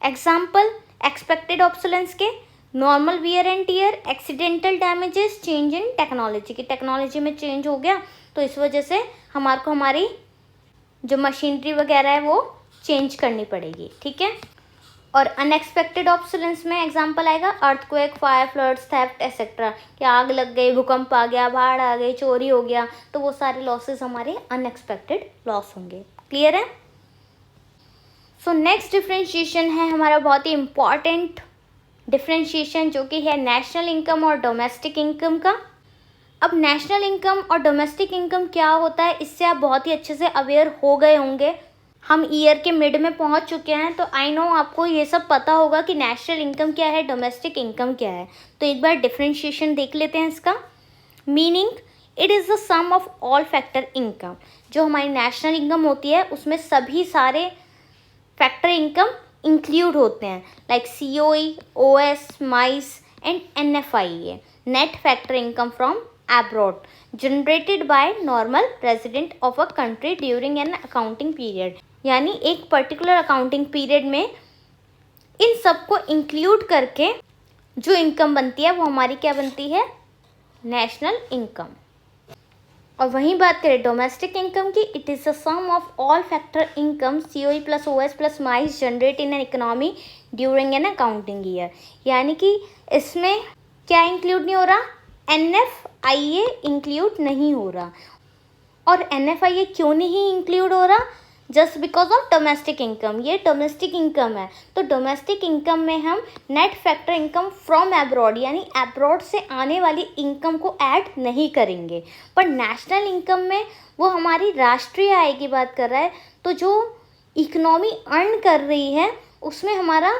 A: एग्जाम्पल एक्सपेक्टेड ऑब्सोलेंस के normal wear and tear, accidental damages, change in technology, की टेक्नोलॉजी में चेंज हो गया तो इस वजह से हमारे को हमारी जो मशीनरी वगैरह है वो चेंज करनी पड़ेगी। ठीक है, और अनएक्सपेक्टेड ऑब्सोलेंस में एग्जांपल आएगा earthquake, fire, floods, theft etcetera, कि आग लग गई, भूकंप आ गया, बाढ़ आ गई, चोरी हो गया, तो वो सारे लॉसेस हमारे अनएक्सपेक्टेड लॉस होंगे। क्लियर है? सो नेक्स्ट डिफ्रेंशिएशन है हमारा बहुत ही इम्पॉर्टेंट डिफ्रेंशिएशन, जो कि है नेशनल इनकम और डोमेस्टिक इनकम का। अब नेशनल इनकम और डोमेस्टिक इनकम क्या होता है, इससे आप बहुत ही अच्छे से अवेयर हो गए होंगे। हम ईयर के मिड में पहुंच चुके हैं, तो आई नो आपको ये सब पता होगा कि नेशनल इनकम क्या है, डोमेस्टिक इनकम क्या है। तो एक बार डिफ्रेंशिएशन देख लेते हैं इसका। Meaning, it is the sum of all factor income. जो हमारी नेशनल इनकम होती है उसमें सभी सारे फैक्टर इनकम इंक्लूड होते हैं, like COE, OS, MICE and NFIE, net factor income from abroad generated by normal resident of a country during an accounting period। यानी एक पर्टिकुलर अकाउंटिंग पीरियड में इन सब को इंक्लूड करके जो इनकम बनती है वो हमारी क्या बनती है, नेशनल इनकम। और वहीं बात करें डोमेस्टिक इनकम की, it is the sum of all factor income COE plus OS plus MICE generate in an economy during an accounting year. यानी कि इसमें क्या इंक्लूड नहीं हो रहा, NFIA इंक्लूड नहीं हो रहा। और NFIA क्यों नहीं इंक्लूड हो रहा, just because of domestic income. ये डोमेस्टिक इनकम है, तो डोमेस्टिक इनकम में हम net factor income from abroad यानी अब्रॉड से आने वाली इनकम को ऐड नहीं करेंगे। पर नेशनल इनकम में वो हमारी राष्ट्रीय आय की बात कर रहा है, तो जो इकोनॉमी अर्न कर रही है उसमें हमारा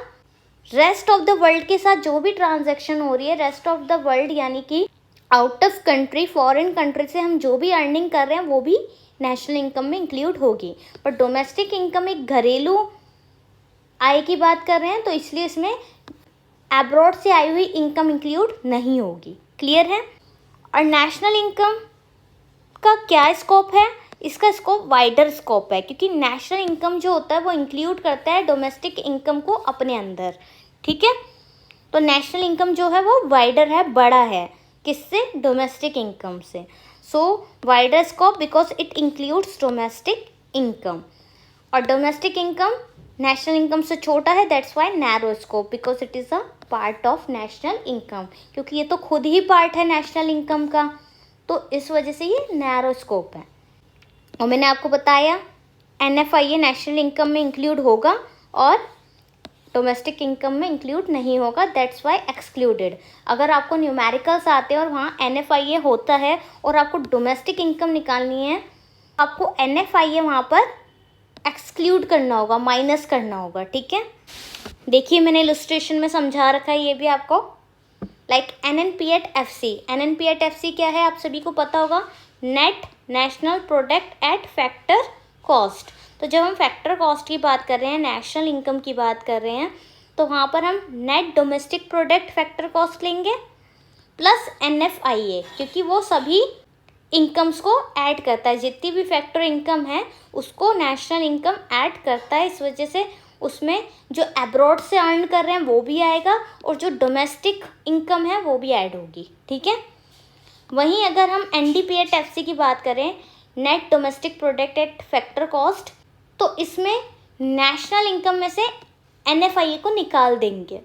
A: रेस्ट ऑफ द वर्ल्ड के साथ जो भी ट्रांजैक्शन हो रही है, रेस्ट ऑफ द वर्ल्ड यानी कि out of country, foreign country से हम जो भी अर्निंग कर रहे हैं वो भी नेशनल इनकम में इंक्लूड होगी। पर डोमेस्टिक इनकम एक घरेलू आय की बात कर रहे हैं, तो इसलिए इसमें अब्रॉड से आई हुई इनकम इंक्लूड नहीं होगी। क्लियर है? और नेशनल इनकम का क्या स्कोप है? इसका स्कोप वाइडर स्कोप है, क्योंकि नेशनल इनकम जो होता है वो इंक्लूड करता है डोमेस्टिक इनकम को अपने अंदर। ठीक है, तो नेशनल इनकम जो है वो वाइडर है, बड़ा है, किससे? डोमेस्टिक इनकम से। So wider scope because it includes domestic income. और डोमेस्टिक इनकम नेशनल इनकम से छोटा है, that's why narrow scope because it is a part of national income, क्योंकि ये तो खुद ही पार्ट है नेशनल इनकम का, तो इस वजह से ये नैरो स्कोप है। और मैंने आपको बताया NFIA नेशनल इनकम में इंक्लूड होगा और डोमेस्टिक इनकम में इंक्लूड नहीं होगा, दैट्स वाई एक्सक्लूडेड। अगर आपको न्यूमेरिकल्स आते हैं और वहाँ NFIA होता है और आपको डोमेस्टिक इनकम निकालनी है, आपको NFIA वहाँ पर एक्सक्लूड करना होगा, माइनस करना होगा। ठीक है, देखिए मैंने इलस्ट्रेशन में समझा रखा है ये भी आपको। Like NNP at FC, NNP at FC क्या है आप सभी को पता होगा, net national product at factor cost. तो जब हम फैक्टर कॉस्ट की बात कर रहे हैं, नेशनल इनकम की बात कर रहे हैं, तो वहाँ पर हम net domestic product factor cost लेंगे प्लस NFIA, क्योंकि वो सभी इनकम्स को ऐड करता है, जितनी भी फैक्टर इनकम है उसको नेशनल इनकम ऐड करता है। इस वजह से उसमें जो अब्रॉड से अर्न कर रहे हैं वो भी आएगा और जो डोमेस्टिक इनकम है वो भी ऐड होगी। ठीक है, वहीं अगर हम NDP at FC की बात करें, net domestic product at factor cost, तो इसमें नेशनल इनकम में से NFIA को निकाल देंगे।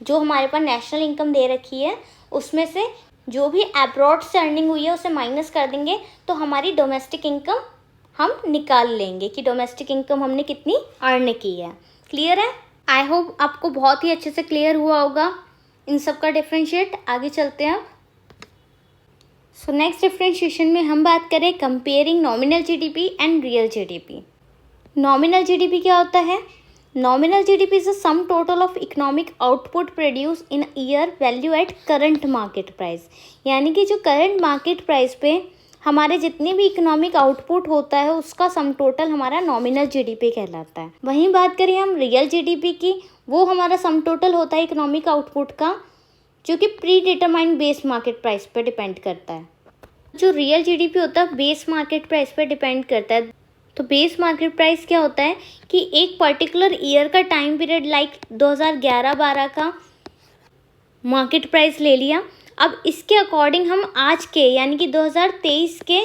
A: जो हमारे पास नेशनल इनकम दे रखी है उसमें से जो भी अब्रॉड से अर्निंग हुई है उसे माइनस कर देंगे, तो हमारी डोमेस्टिक इनकम हम निकाल लेंगे कि डोमेस्टिक इनकम हमने कितनी अर्न की है। क्लियर है? आई होप आपको बहुत ही अच्छे से क्लियर हुआ होगा इन सब का डिफ्रेंशिएट। आगे चलते हैं। सो नेक्स्ट डिफ्रेंशिएशन में हम बात करें comparing nominal GDP and real GDP। Nominal GDP क्या होता है? Nominal GDP is a sum total of economic output produce in year value at current market price, यानी कि जो करंट मार्केट प्राइस पे हमारे जितने भी इकोनॉमिक आउटपुट होता है उसका सम टोटल हमारा नॉमिनल GDP कहलाता है। वहीं बात करें हम रियल GDP की, वो हमारा सम टोटल होता है इकोनॉमिक आउटपुट का, जो कि pre determined base market price पे डिपेंड करता है। जो रियल GDP होता है बेस मार्केट प्राइस पे डिपेंड करता है। तो बेस मार्केट प्राइस क्या होता है कि एक पर्टिकुलर ईयर का टाइम पीरियड, लाइक 2011-12 का मार्केट प्राइस ले लिया। अब इसके अकॉर्डिंग हम आज के यानी कि 2023 के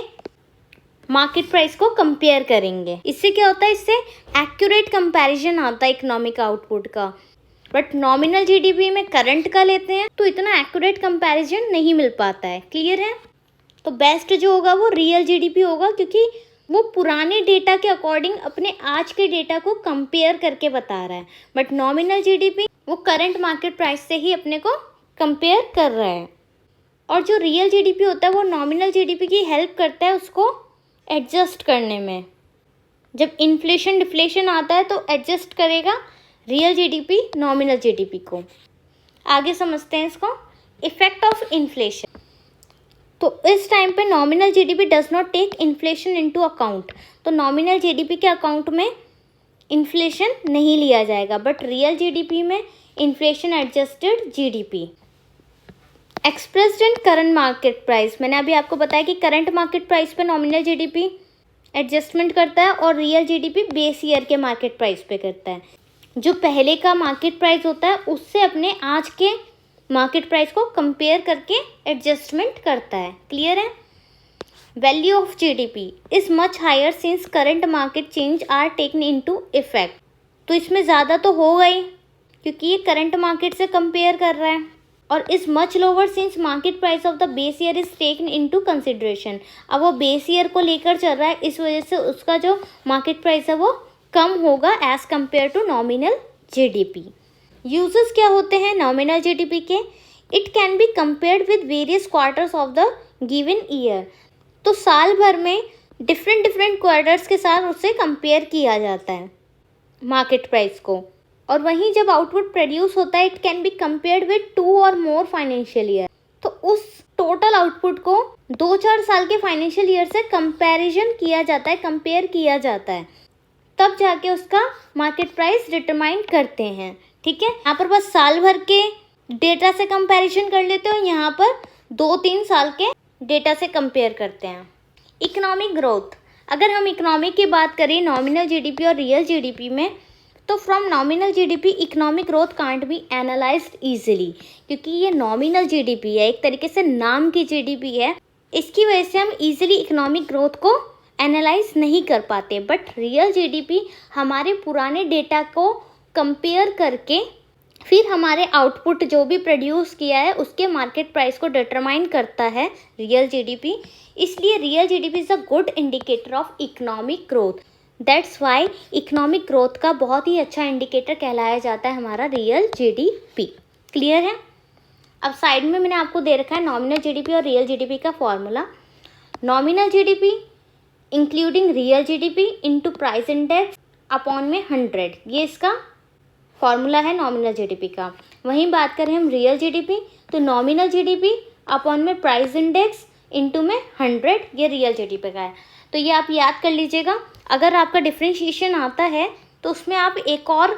A: मार्केट प्राइस को कंपेयर करेंगे। इससे क्या होता है, इससे एक्यूरेट कंपैरिजन आता है इकोनॉमिक आउटपुट का। बट नॉमिनल GDP में करंट का लेते हैं तो इतना एक्यूरेट कंपैरिजन नहीं मिल पाता है। क्लियर है? तो बेस्ट जो होगा वो रियल GDP होगा, क्योंकि वो पुराने डेटा के अकॉर्डिंग अपने आज के डेटा को कंपेयर करके बता रहा है। बट नॉमिनल GDP वो करंट मार्केट प्राइस से ही अपने को कंपेयर कर रहा है। और जो रियल GDP होता है वो नॉमिनल GDP की हेल्प करता है उसको एडजस्ट करने में। जब इन्फ्लेशन डिफ्लेशन आता है तो एडजस्ट करेगा रियल GDP नॉमिनल GDP को। आगे समझते हैं इसको। Effect of inflation. तो इस टाइम पे nominal GDP does not take inflation into account, तो नॉमिनल GDP के अकाउंट में इन्फ्लेशन नहीं लिया जाएगा, बट रियल GDP में inflation adjusted GDP expressed in current market price. मैंने अभी आपको बताया कि करंट मार्केट प्राइस पे नॉमिनल GDP एडजस्टमेंट करता है और रियल GDP बेस ईयर के मार्केट प्राइस पे करता है। जो पहले का मार्केट प्राइस होता है उससे अपने आज के मार्केट प्राइस को कंपेयर करके एडजस्टमेंट करता है। क्लियर है? Value of GDP is much higher since current market change are taken into effect. तो इसमें ज़्यादा तो होगा ही, क्योंकि ये करंट मार्केट से कंपेयर कर रहा है। और is much lower since market price of the base year is taken into consideration. अब वो बेस ईयर को लेकर चल रहा है, इस वजह से उसका जो मार्केट प्राइस है वो कम होगा as compare to nominal GDP. Uses क्या होते हैं नॉमिनल जीडीपी के? It can be compared with various quarters of the given year. तो साल भर में डिफरेंट क्वार्टर्स के साथ उससे कंपेयर किया जाता है मार्केट प्राइस को। और वहीं जब आउटपुट प्रोड्यूस होता है it can be compared with 2 और मोर फाइनेंशियल ईयर। तो उस टोटल आउटपुट को 2-4 साल के फाइनेंशियल ईयर से कंपैरिजन किया जाता है, कंपेयर किया जाता है, तब जाके उसका मार्केट प्राइस डिटरमाइन करते हैं। ठीक है, यहाँ पर बस साल भर के डेटा से कंपैरिजन कर लेते हो, यहाँ पर 2-3 साल के डेटा से कंपेयर करते हैं। इकोनॉमिक ग्रोथ, अगर हम इकोनॉमिक की बात करें नॉमिनल जीडीपी और रियल जीडीपी में, तो from nominal GDP economic growth can't be analysed easily, क्योंकि ये नॉमिनल जीडीपी है, एक तरीके से नाम की जीडीपी है, इसकी वजह से हम इजीली इकोनॉमिक ग्रोथ को एनालाइज नहीं कर पाते। बट रियल जीडीपी हमारे पुराने डेटा को कंपेयर करके फिर हमारे आउटपुट जो भी प्रोड्यूस किया है उसके मार्केट प्राइस को डिटरमाइन करता है रियल जीडीपी। इसलिए real GDP is a good indicator of economic growth. That's why economic growth का बहुत ही अच्छा इंडिकेटर कहलाया जाता है हमारा रियल जीडीपी। क्लियर है? अब साइड में मैंने आपको दे रखा है नॉमिनल जीडीपी और रियल जीडीपी का formula. Nominal GDP including real GDP into price index upon में 100, ये इसका फॉर्मूला है नॉमिनल जीडीपी का। वहीं बात करें हम रियल जीडीपी, तो नॉमिनल जीडीपी अपॉन में प्राइस इंडेक्स इनटू में 100, ये रियल जीडीपी का है। तो ये आप याद कर लीजिएगा। अगर आपका डिफरेंशिएशन आता है तो उसमें आप एक और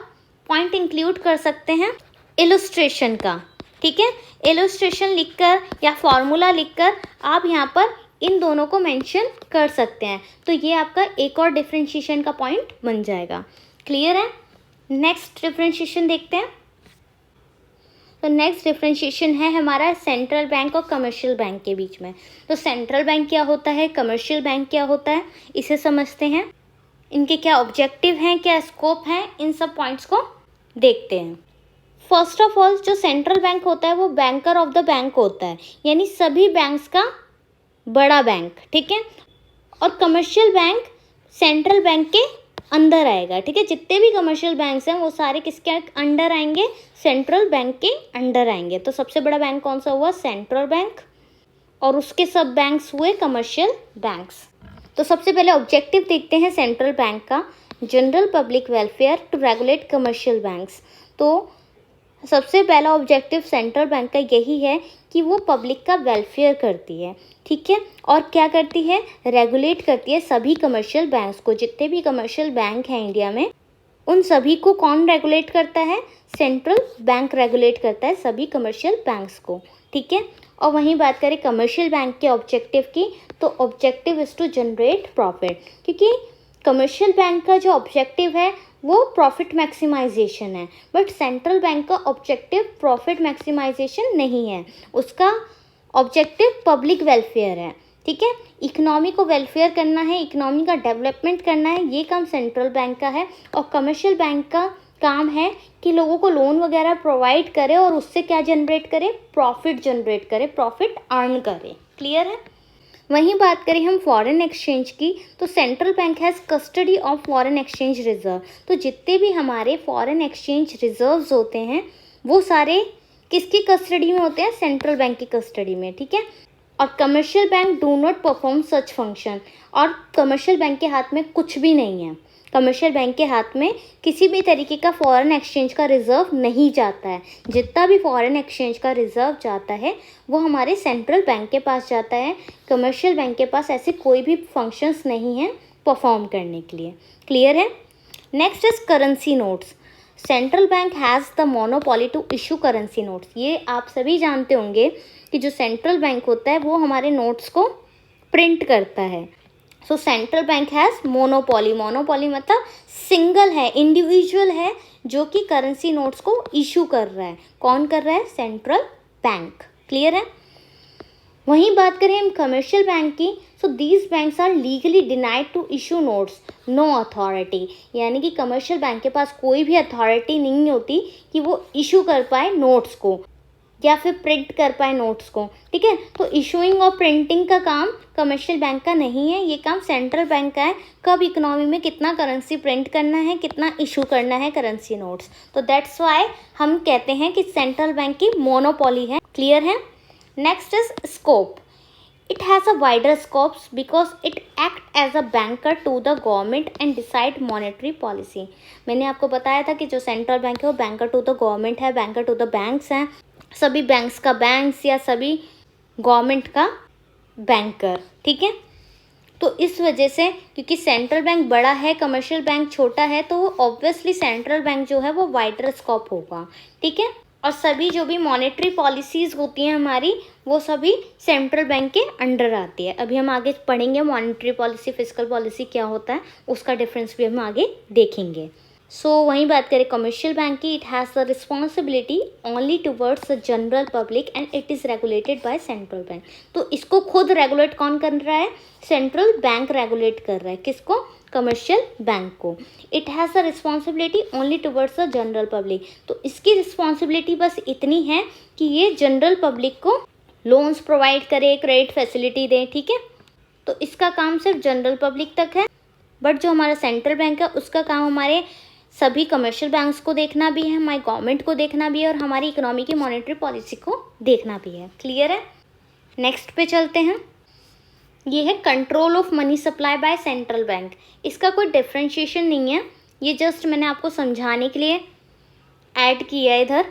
A: पॉइंट इंक्लूड कर सकते हैं इलस्ट्रेशन का। ठीक है, इलस्ट्रेशन लिखकर या फॉर्मूला लिखकर आप यहाँ पर इन दोनों को मेंशन कर सकते हैं, तो ये आपका एक और डिफरेंशिएशन का पॉइंट बन जाएगा। क्लियर है? नेक्स्ट डिफरेंशिएशन देखते हैं। तो नेक्स्ट डिफरेंशिएशन है हमारा सेंट्रल बैंक और कमर्शियल बैंक के बीच में। तो सेंट्रल बैंक क्या होता है, कमर्शियल बैंक क्या होता है, इसे समझते हैं। इनके क्या ऑब्जेक्टिव हैं, क्या स्कोप हैं, इन सब पॉइंट्स को देखते हैं। फर्स्ट ऑफ ऑल जो सेंट्रल बैंक होता है वो बैंकर ऑफ द बैंक होता है, यानी सभी बैंक्स का बड़ा बैंक। ठीक है, और कमर्शियल बैंक सेंट्रल बैंक के अंदर आएगा। ठीक है, जितने भी कमर्शियल बैंक्स हैं वो सारे किसके अंडर आएंगे, सेंट्रल बैंक के अंडर आएंगे। तो सबसे बड़ा बैंक कौन सा हुआ, सेंट्रल बैंक, और उसके सब बैंक्स हुए कमर्शियल बैंक्स। तो सबसे पहले ऑब्जेक्टिव देखते हैं सेंट्रल बैंक का, general public welfare to regulate commercial banks. तो सबसे पहला ऑब्जेक्टिव सेंट्रल बैंक का यही है कि वो पब्लिक का वेलफेयर करती है। ठीक है, और क्या करती है, रेगुलेट करती है सभी कमर्शियल बैंक्स को। जितने भी कमर्शियल बैंक हैं इंडिया में उन सभी को कौन रेगुलेट करता है, सेंट्रल बैंक रेगुलेट करता है सभी कमर्शियल बैंक्स को। ठीक है, और वहीं बात करें कमर्शियल बैंक के ऑब्जेक्टिव की, तो objective is to generate profit, क्योंकि कमर्शियल बैंक का जो ऑब्जेक्टिव है वो प्रॉफिट मैक्सिमाइजेशन है, बट सेंट्रल बैंक का ऑब्जेक्टिव प्रॉफिट मैक्सिमाइजेशन नहीं है, उसका ऑब्जेक्टिव पब्लिक वेलफेयर है। ठीक है, इकोनॉमी को वेलफेयर करना है, इकोनॉमी का डेवलपमेंट करना है, ये काम सेंट्रल बैंक का है। और कमर्शियल बैंक का काम है कि लोगों को लोन वगैरह प्रोवाइड करे और उससे क्या जनरेट करे, प्रॉफिट जनरेट करे, प्रॉफिट अर्न करे। क्लियर है? वहीं बात करें हम फॉरेन एक्सचेंज की, तो central bank has custody of foreign exchange reserve. तो जितने भी हमारे फॉरेन एक्सचेंज रिजर्व्स होते हैं वो सारे किसकी कस्टडी में होते हैं, सेंट्रल बैंक की कस्टडी में। ठीक है, और commercial bank do not perform such function, और कमर्शियल बैंक के हाथ में कुछ भी नहीं है। कमर्शियल बैंक के हाथ में किसी भी तरीके का फॉरेन एक्सचेंज का रिजर्व नहीं जाता है। जितना भी फॉरेन एक्सचेंज का रिजर्व जाता है वो हमारे सेंट्रल बैंक के पास जाता है। कमर्शियल बैंक के पास ऐसे कोई भी फंक्शंस नहीं हैं परफॉर्म करने के लिए। क्लियर है? Next is currency notes. Central bank has the monopoly to issue currency notes. ये आप सभी जानते होंगे कि जो सेंट्रल बैंक होता है वो हमारे नोट्स को प्रिंट करता है। सो central bank has monopoly, monopoly मतलब सिंगल है, इंडिविजुअल है जो कि करेंसी नोट्स को इशू कर रहा है। कौन कर रहा है? Central bank. क्लियर है? वहीं बात करें हम कमर्शियल बैंक की, so these banks are legally denied to issue notes, no authority, यानी कि कमर्शियल बैंक के पास कोई भी अथॉरिटी नहीं होती कि वो इशू कर पाए नोट्स को। या फिर प्रिंट कर पाए नोट्स को, ठीक है। तो इशूइंग और प्रिंटिंग का काम कमर्शियल बैंक का नहीं है, ये काम सेंट्रल बैंक का है। कब इकोनॉमी में कितना करेंसी प्रिंट करना है, कितना इशू करना है करेंसी नोट्स, तो दैट्स वाई हम कहते हैं कि सेंट्रल बैंक की मोनोपोली है। क्लियर है। Next is scope. It has a wider scopes because it act as a banker to the government and decide monetary policy। मैंने आपको बताया था कि जो सेंट्रल बैंक है वो बैंकर टू द गवर्नमेंट है, बैंकर टू द बैंक्स हैं, सभी बैंक्स का बैंक्स या सभी गवर्नमेंट का बैंकर, ठीक है। तो इस वजह से क्योंकि सेंट्रल बैंक बड़ा है, कमर्शियल बैंक छोटा है, तो वो ऑब्वियसली सेंट्रल बैंक जो है वो वाइडर स्कोप होगा, ठीक है। और सभी जो भी मॉनेटरी पॉलिसीज़ होती हैं हमारी, वो सभी सेंट्रल बैंक के अंडर आती है। अभी हम आगे पढ़ेंगे मॉनेटरी पॉलिसी, फिस्कल पॉलिसी क्या होता है, उसका डिफरेंस भी हम आगे देखेंगे। सो वहीं बात करें कमर्शियल बैंक की, it has the responsibility only towards the general public and it is regulated by central bank. तो इसको खुद रेगुलेट कौन कर रहा है, सेंट्रल बैंक रेगुलेट कर रहा है। किसको, कमर्शियल बैंक को। It has a responsibility only towards the general public. तो इसकी रिस्पॉन्सिबिलिटी बस इतनी है कि ये जनरल पब्लिक को लोन्स प्रोवाइड करे, क्रेडिट फैसिलिटी दे, ठीक है। तो इसका काम सिर्फ जनरल पब्लिक तक है। बट जो हमारा सेंट्रल बैंक है उसका काम हमारे सभी कमर्शियल बैंक्स को देखना भी है, हमारी गवर्नमेंट को देखना भी है और हमारी इकोनॉमी की मॉनेटरी पॉलिसी को देखना भी है। क्लियर है। नेक्स्ट पे चलते हैं। ये है control of money supply by central bank. इसका कोई डिफ्रेंशिएशन नहीं है, ये जस्ट मैंने आपको समझाने के लिए ऐड किया है इधर,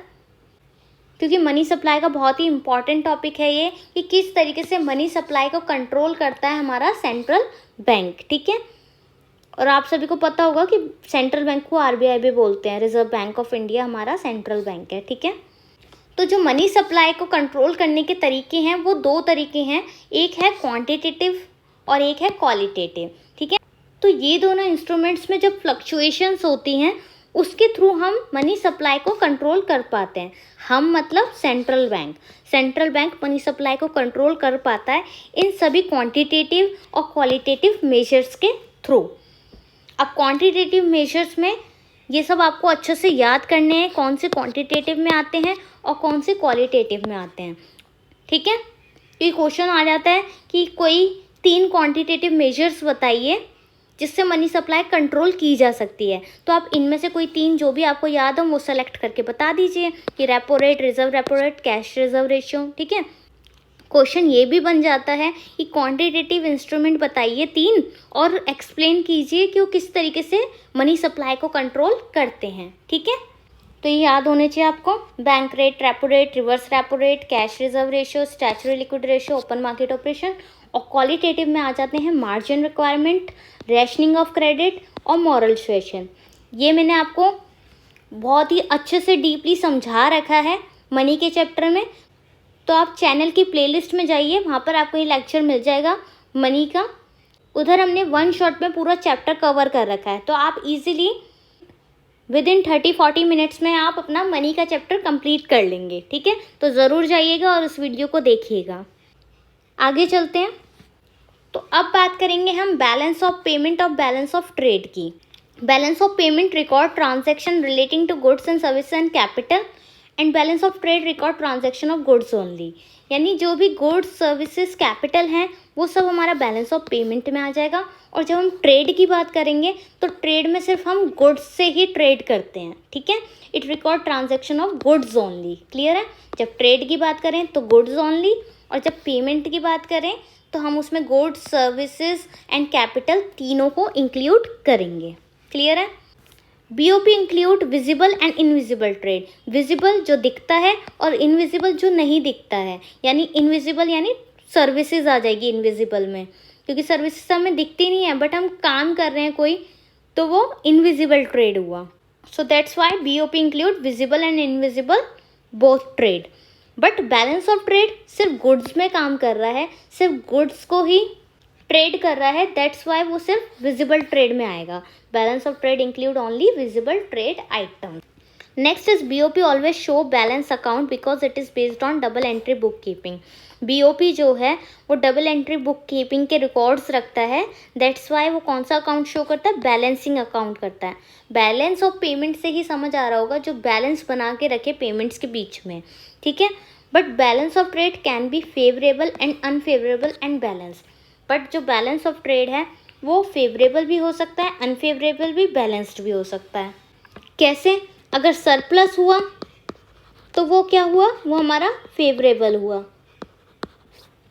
A: क्योंकि मनी सप्लाई का बहुत ही इम्पॉर्टेंट टॉपिक है ये, कि किस तरीके से मनी सप्लाई को कंट्रोल करता है हमारा सेंट्रल बैंक, ठीक है। और आप सभी को पता होगा कि सेंट्रल बैंक को आरबीआई भी बोलते हैं, रिजर्व बैंक ऑफ इंडिया हमारा सेंट्रल बैंक है, ठीक है। तो जो मनी सप्लाई को कंट्रोल करने के तरीके हैं वो दो तरीके हैं, एक है क्वांटिटेटिव और एक है क्वालिटेटिव, ठीक है। तो ये दोनों इंस्ट्रूमेंट्स में जब फ्लक्चुएशंस होती हैं उसके थ्रू हम मनी सप्लाई को कंट्रोल कर पाते हैं। हम मतलब सेंट्रल बैंक मनी सप्लाई को कंट्रोल कर पाता है इन सभी क्वांटिटेटिव और क्वालिटेटिव मेजर्स के थ्रू। अब क्वांटिटेटिव मेजर्स में ये सब आपको अच्छे से याद करने हैं, कौन से क्वांटिटेटिव में आते हैं और कौन से क्वालिटेटिव में आते हैं, ठीक है। ये क्वेश्चन आ जाता है कि कोई 3 क्वांटिटेटिव मेजर्स बताइए जिससे मनी सप्लाई कंट्रोल की जा सकती है। तो आप इनमें से कोई 3 जो भी आपको याद हो वो सेलेक्ट करके बता दीजिए कि repo rate, reserve repo rate, cash reserve ratio, ठीक है। क्वेश्चन ये भी बन जाता है कि क्वांटिटेटिव इंस्ट्रूमेंट बताइए 3 और एक्सप्लेन कीजिए कि वो किस तरीके से मनी सप्लाई को कंट्रोल करते हैं, ठीक है। तो ये याद होने चाहिए आपको, bank rate, repo rate, reverse repo rate, cash reserve ratio, statutory liquid ratio, open market operation. और क्वालिटेटिव में आ जाते हैं margin requirement, rationing of credit और मॉरल सुएशन। ये मैंने आपको बहुत ही अच्छे से डीपली समझा रखा है मनी के चैप्टर में। तो आप चैनल की प्लेलिस्ट में जाइए, वहाँ पर आपको ये लेक्चर मिल जाएगा मनी का। उधर हमने 1 शॉट में पूरा चैप्टर कवर कर रखा है, तो आप इजीली विदिन 30-40 मिनट्स में आप अपना मनी का चैप्टर कंप्लीट कर लेंगे, ठीक है। तो ज़रूर जाइएगा और उस वीडियो को देखिएगा। आगे चलते हैं। तो अब बात करेंगे हम बैलेंस ऑफ पेमेंट और बैलेंस ऑफ ट्रेड की। Balance of payment record transaction relating to goods and service and capital, and balance of trade record transaction of goods only. यानी जो भी गुड्स, सर्विसेज, कैपिटल हैं वो सब हमारा बैलेंस ऑफ पेमेंट में आ जाएगा। और जब हम ट्रेड की बात करेंगे तो ट्रेड में सिर्फ हम गुड्स से ही ट्रेड करते हैं, ठीक है। It record transaction of goods only. Clear है। जब ट्रेड की बात करें तो गुड्स ओनली, और जब पेमेंट की बात करें तो हम उसमें गुड्स, सर्विसेज एंड कैपिटल तीनों को इंक्लूड करेंगे। क्लियर है। BOP include visible and invisible trade. Visible जो दिखता है और इनविजिबल जो नहीं दिखता है, यानी इनविजिबल यानी सर्विसेज आ जाएगी इनविजिबल में, क्योंकि सर्विसेज हमें दिखती नहीं है बट हम काम कर रहे हैं कोई, तो वो इनविजिबल ट्रेड हुआ। So that's why BOP include visible and invisible both trade. But balance of trade सिर्फ गुड्स में काम कर रहा है, सिर्फ गुड्स को ही ट्रेड कर रहा है, दैट्स वाई वो सिर्फ विजिबल ट्रेड में आएगा। Balance of trade include only visible trade item. Next is BOP always show balance account because it is based on double entry book keeping. BOP जो है वो डबल एंट्री बुक कीपिंग के records रखता है, that's Y वो कौन सा account show करता है, बैलेंसिंग अकाउंट करता है। बैलेंस ऑफ पेमेंट से ही समझ आ रहा होगा, जो बैलेंस बना के रखे पेमेंट्स के बीच में, ठीक है, but balance of trade can be favourable and unfavourable and balance. But जो बैलेंस ऑफ ट्रेड है वो फेवरेबल भी हो सकता है, अनफेवरेबल भी, बैलेंस्ड भी हो सकता है। कैसे? अगर सरप्लस हुआ तो वो क्या हुआ, वो हमारा फेवरेबल हुआ।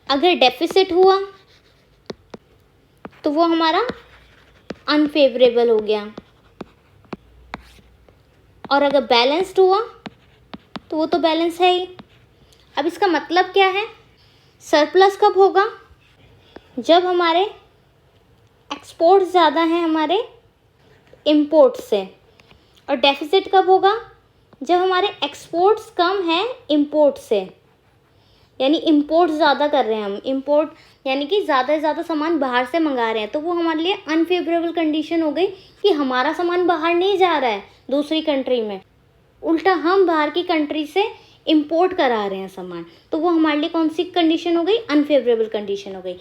A: अगर डेफिसिट हुआ तो वो हमारा अनफेवरेबल हो गया। और अगर बैलेंस्ड हुआ तो वो तो बैलेंस है ही। अब इसका मतलब क्या है? सरप्लस कब होगा? जब हमारे एक्सपोर्ट ज़्यादा हैं हमारे इंपोर्ट से। और डेफिसिट कब होगा? जब हमारे एक्सपोर्ट्स कम हैं इंपोर्ट से, यानी इंपोर्ट ज़्यादा कर रहे हैं हम। इंपोर्ट यानी कि ज़्यादा से ज़्यादा सामान बाहर से मंगा रहे हैं, तो वो हमारे लिए अनफेवरेबल कंडीशन हो गई कि हमारा सामान बाहर नहीं जा रहा है दूसरी कंट्री में, उल्टा हम बाहर की कंट्री से इंपोर्ट करा रहे हैं सामान, तो वो हमारे लिए कौन सी कंडीशन हो गई? अनफेवरेबल कंडीशन हो गई।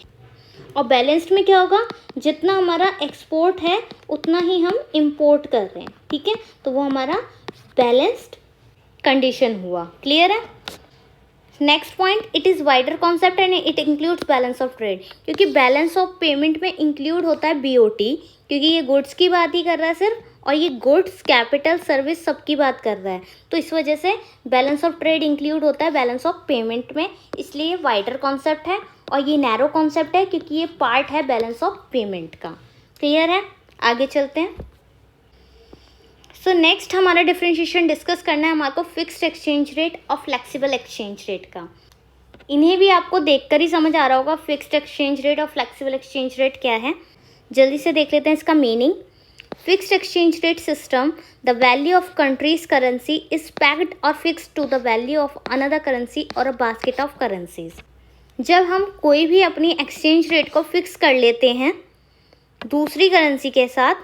A: और बैलेंस्ड में क्या होगा? जितना हमारा एक्सपोर्ट है उतना ही हम इंपोर्ट कर रहे हैं, ठीक है, तो वो हमारा बैलेंस्ड कंडीशन हुआ। क्लियर है? Next point, it is wider concept and it includes balance of trade. क्योंकि बैलेंस ऑफ पेमेंट में इंक्लूड होता है बीओटी, क्योंकि ये गुड्स की बात ही कर रहा है सिर्फ, और ये गुड्स, कैपिटल, सर्विस सबकी बात कर रहा है, तो इस वजह से बैलेंस ऑफ ट्रेड इंक्लूड होता है बैलेंस ऑफ पेमेंट में, इसलिए वाइडर कॉन्सेप्ट है। और ये नैरो कॉन्सेप्ट है क्योंकि ये पार्ट है बैलेंस ऑफ पेमेंट का। क्लियर है? आगे चलते हैं। सो नेक्स्ट हमारा डिफरेंशिएशन डिस्कस करना है हमारे को फिक्स्ड एक्सचेंज रेट और फ्लेक्सिबल एक्सचेंज रेट का। इन्हें भी आपको देखकर ही समझ आ रहा होगा फिक्स्ड एक्सचेंज रेट और फ्लेक्सिबल एक्सचेंज रेट क्या है। जल्दी से देख लेते हैं इसका meaning. Fixed exchange rate system, the value of country's currency is pegged or fixed to the value of another currency or a basket of currencies. जब हम कोई भी अपनी एक्सचेंज रेट को फिक्स कर लेते हैं दूसरी करेंसी के साथ,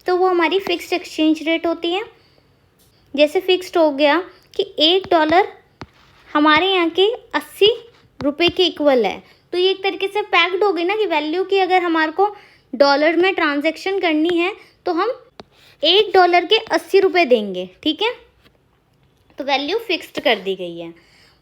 A: तो वो हमारी फिक्स्ड एक्सचेंज रेट होती है। जैसे फिक्स्ड हो गया कि $1 हमारे यहाँ के 80 रुपये के इक्वल है, तो ये एक तरीके से पैक्ड हो गई ना कि वैल्यू की अगर हमारे को डॉलर में ट्रांजैक्शन करनी है तो हम $1 के 80 रुपये देंगे, ठीक है, तो वैल्यू फिक्स्ड कर दी गई है।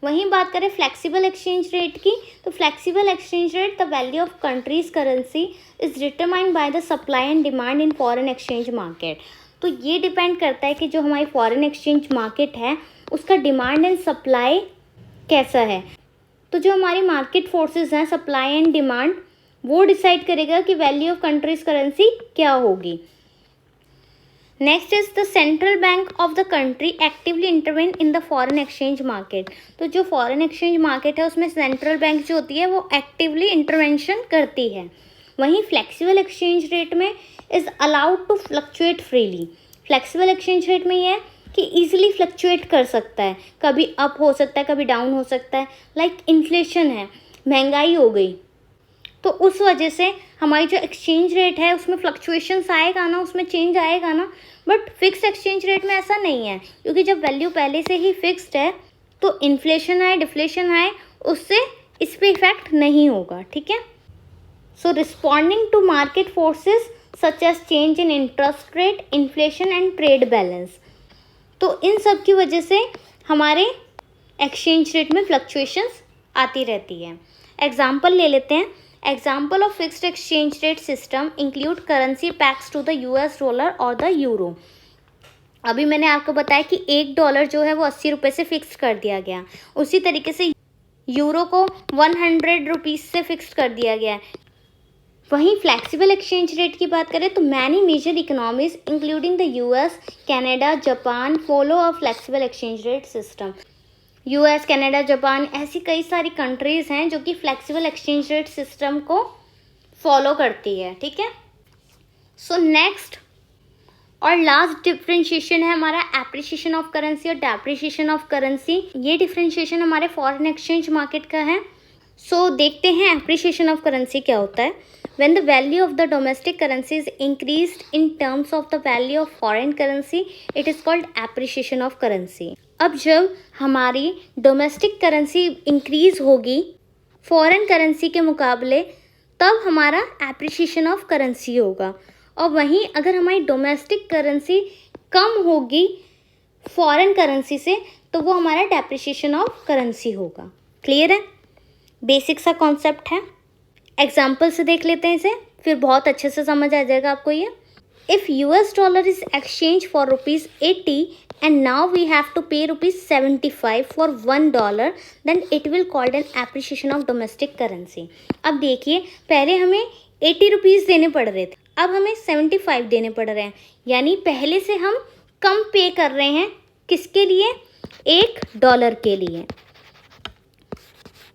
A: वहीं बात करें फ्लेक्सिबल एक्सचेंज रेट की, तो flexible exchange rate, the value of country's currency is determined by the supply and demand in foreign exchange market. तो ये डिपेंड करता है कि जो हमारी फॉरेन एक्सचेंज मार्केट है उसका डिमांड एंड सप्लाई कैसा है। तो जो हमारी मार्केट फोर्सेस हैं, सप्लाई एंड डिमांड, वो डिसाइड करेगा कि वैल्यू ऑफ कंट्रीज करेंसी क्या होगी। Next is the central bank of the country actively intervene in the foreign exchange market. तो जो फॉरेन एक्सचेंज मार्केट है उसमें सेंट्रल बैंक जो होती है वो एक्टिवली इंटरवेंशन करती है। वहीं फ्लेक्सिबल एक्सचेंज रेट में is allowed to fluctuate freely. Flexible exchange rate में ये है कि ईजिली फ्लक्चुएट कर सकता है, कभी अप हो सकता है, कभी डाउन हो सकता है। लाइक इन्फ्लेशन है, महंगाई हो गई, तो उस वजह से हमारी जो एक्सचेंज रेट है उसमें फ्लक्चुएशंस आएगा ना, उसमें चेंज आएगा ना। बट फिक्स एक्सचेंज रेट में ऐसा नहीं है, क्योंकि जब वैल्यू पहले से ही फिक्स्ड है तो इन्फ्लेशन आए, डिफ्लेशन आए, उससे इस पर इफेक्ट नहीं होगा, ठीक है। So responding to market forces such as change in interest rate, inflation and trade balance, तो इन सब की वजह से हमारे एक्सचेंज रेट में फ्लक्चुएशंस आती रहती है। एग्जाम्पल ले लेते हैं। Example of fixed exchange rate system include currency packs to the US dollar और the euro। अभी मैंने आपको बताया कि $1 जो है वो 80 रुपये से फिक्स कर दिया गया, उसी तरीके से यूरो को 100 रुपीज़ से फिक्स कर दिया गया है। वहीं फ्लेक्सिबल एक्सचेंज रेट की बात करें तो many major economies including the US, Canada, Japan follow a flexible exchange rate system. US, Canada, Japan, ऐसी कई सारी कंट्रीज़ हैं जो कि फ्लेक्सिबल एक्सचेंज रेट सिस्टम को फॉलो करती है, ठीक है। सो नेक्स्ट और लास्ट डिफ्रेंशिएशन है हमारा एप्रिसिएशन ऑफ करेंसी और डेप्रिसिएशन ऑफ करेंसी। ये डिफ्रेंशिएशन हमारे फॉरेन एक्सचेंज मार्केट का है। सो देखते हैं एप्रिसिएशन ऑफ करेंसी क्या होता है। When the value of the domestic currency is increased in terms of the value of foreign currency, it is called appreciation of currency। अब जब हमारी डोमेस्टिक करेंसी इंक्रीज होगी फॉरेन करेंसी के मुकाबले, तब हमारा एप्रिसिएशन ऑफ करेंसी होगा। और वहीं अगर हमारी डोमेस्टिक करेंसी कम होगी फॉरेन करेंसी से, तो वो हमारा डेप्रिसिएशन ऑफ करेंसी होगा। क्लियर है? बेसिक सा कॉन्सेप्ट है। एग्जाम्पल से देख लेते हैं इसे, फिर बहुत अच्छे से समझ आ जाएगा आपको ये। If US dollar is exchanged for rupees 80 and now we have to pay rupees 75 for $1, then it will called an appreciation of domestic currency। अब देखिए, पहले हमें 80 रुपीज़ देने पड़ रहे थे, अब हमें 75 देने पड़ रहे हैं, यानी पहले से हम कम पे कर रहे हैं। किसके लिए? $1 के लिए।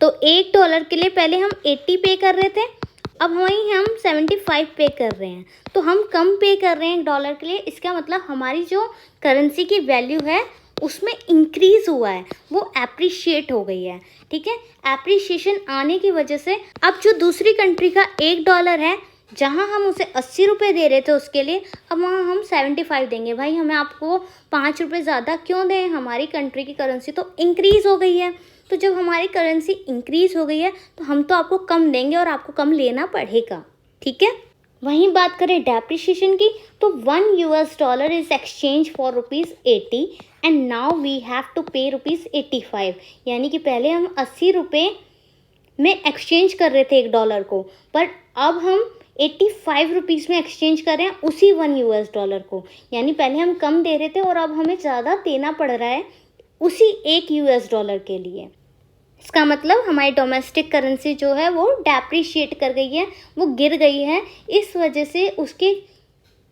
A: तो $1 के लिए पहले हम 80 पे कर रहे थे, अब वहीं हम 75 पे कर रहे हैं, तो हम कम पे कर रहे हैं $1 के लिए। इसका मतलब हमारी जो करेंसी की वैल्यू है उसमें इंक्रीज़ हुआ है, वो एप्रिशिएट हो गई है। ठीक है, एप्रिशिएशन आने की वजह से अब जो दूसरी कंट्री का $1 है, जहाँ हम उसे 80 रुपये दे रहे थे उसके लिए, अब वहाँ हम 75 देंगे। भाई हमें आपको 5 रुपये ज़्यादा क्यों दें, हमारी कंट्री की करेंसी तो इंक्रीज़ हो गई है। तो जब हमारी करेंसी इंक्रीज़ हो गई है तो हम तो आपको कम देंगे और आपको कम लेना पड़ेगा। ठीक है, वहीं बात करें डेप्रिसिएशन की, तो $1 is exchange for ₹80 and now we have to pay ₹85। यानी कि पहले हम 80 रुपये में एक्सचेंज कर रहे थे $1 को, पर अब हम 85 रुपीज़ में एक्सचेंज कर रहे हैं उसी $1 को। यानी पहले हम कम दे रहे थे और अब हमें ज़्यादा देना पड़ रहा है उसी $1 के लिए। इसका मतलब हमारी डोमेस्टिक करेंसी जो है वो डेप्रिशिएट कर गई है, वो गिर गई है। इस वजह से उसके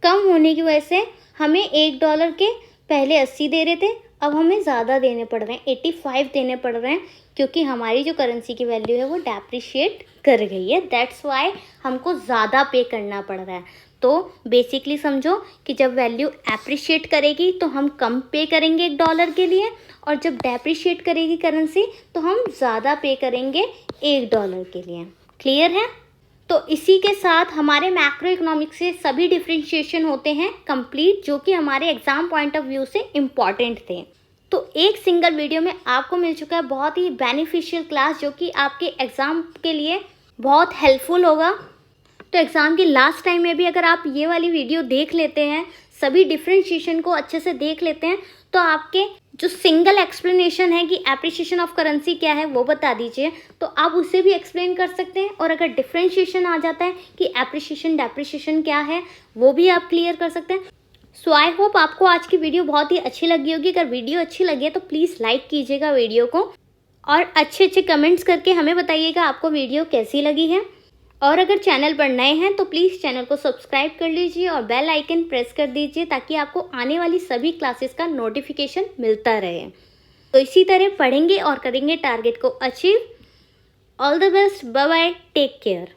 A: कम होने की वजह से हमें $1 के पहले 80 दे रहे थे, अब हमें ज़्यादा देने पड़ रहे हैं, 85 देने पड़ रहे हैं, क्योंकि हमारी जो करेंसी की वैल्यू है वो डेप्रिशिएट कर गई है। दैट्स वाई हमको ज़्यादा पे करना पड़ रहा है। तो बेसिकली समझो कि जब वैल्यू एप्रिशिएट करेगी तो हम कम पे करेंगे $1 के लिए, और जब डेप्रिशिएट करेगी करेंसी तो हम ज़्यादा पे करेंगे $1 के लिए। क्लियर है? तो इसी के साथ हमारे मैक्रो इकोनॉमिक्स से सभी डिफरेंशिएशन होते हैं कंप्लीट, जो कि हमारे एग्ज़ाम पॉइंट ऑफ व्यू से इम्पॉर्टेंट थे। तो एक सिंगल वीडियो में आपको मिल चुका है बहुत ही बेनिफिशियल क्लास, जो कि आपके एग्ज़ाम के लिए बहुत हेल्पफुल होगा। तो एग्ज़ाम के लास्ट टाइम में भी अगर आप ये वाली वीडियो देख लेते हैं, सभी डिफरेंशिएशन को अच्छे से देख लेते हैं, तो आपके जो सिंगल एक्सप्लेनेशन है कि एप्रिसिएशन ऑफ करेंसी क्या है वो बता दीजिए, तो आप उसे भी एक्सप्लेन कर सकते हैं। और अगर डिफरेंशिएशन आ जाता है कि एप्रिसिएशन डेप्रिसिएशन क्या है, वो भी आप क्लियर कर सकते हैं। सो आई होप आपको आज की वीडियो बहुत ही अच्छी लगी होगी। अगर वीडियो अच्छी लगे तो प्लीज़ लाइक कीजिएगा वीडियो को, और अच्छे अच्छे कमेंट्स करके हमें बताइएगा आपको वीडियो कैसी लगी है। और अगर चैनल पर नए हैं तो प्लीज़ चैनल को सब्सक्राइब कर लीजिए और बेल आइकन प्रेस कर दीजिए, ताकि आपको आने वाली सभी क्लासेस का नोटिफिकेशन मिलता रहे। तो इसी तरह पढ़ेंगे और करेंगे टारगेट को achieve. All the best, bye bye, take care.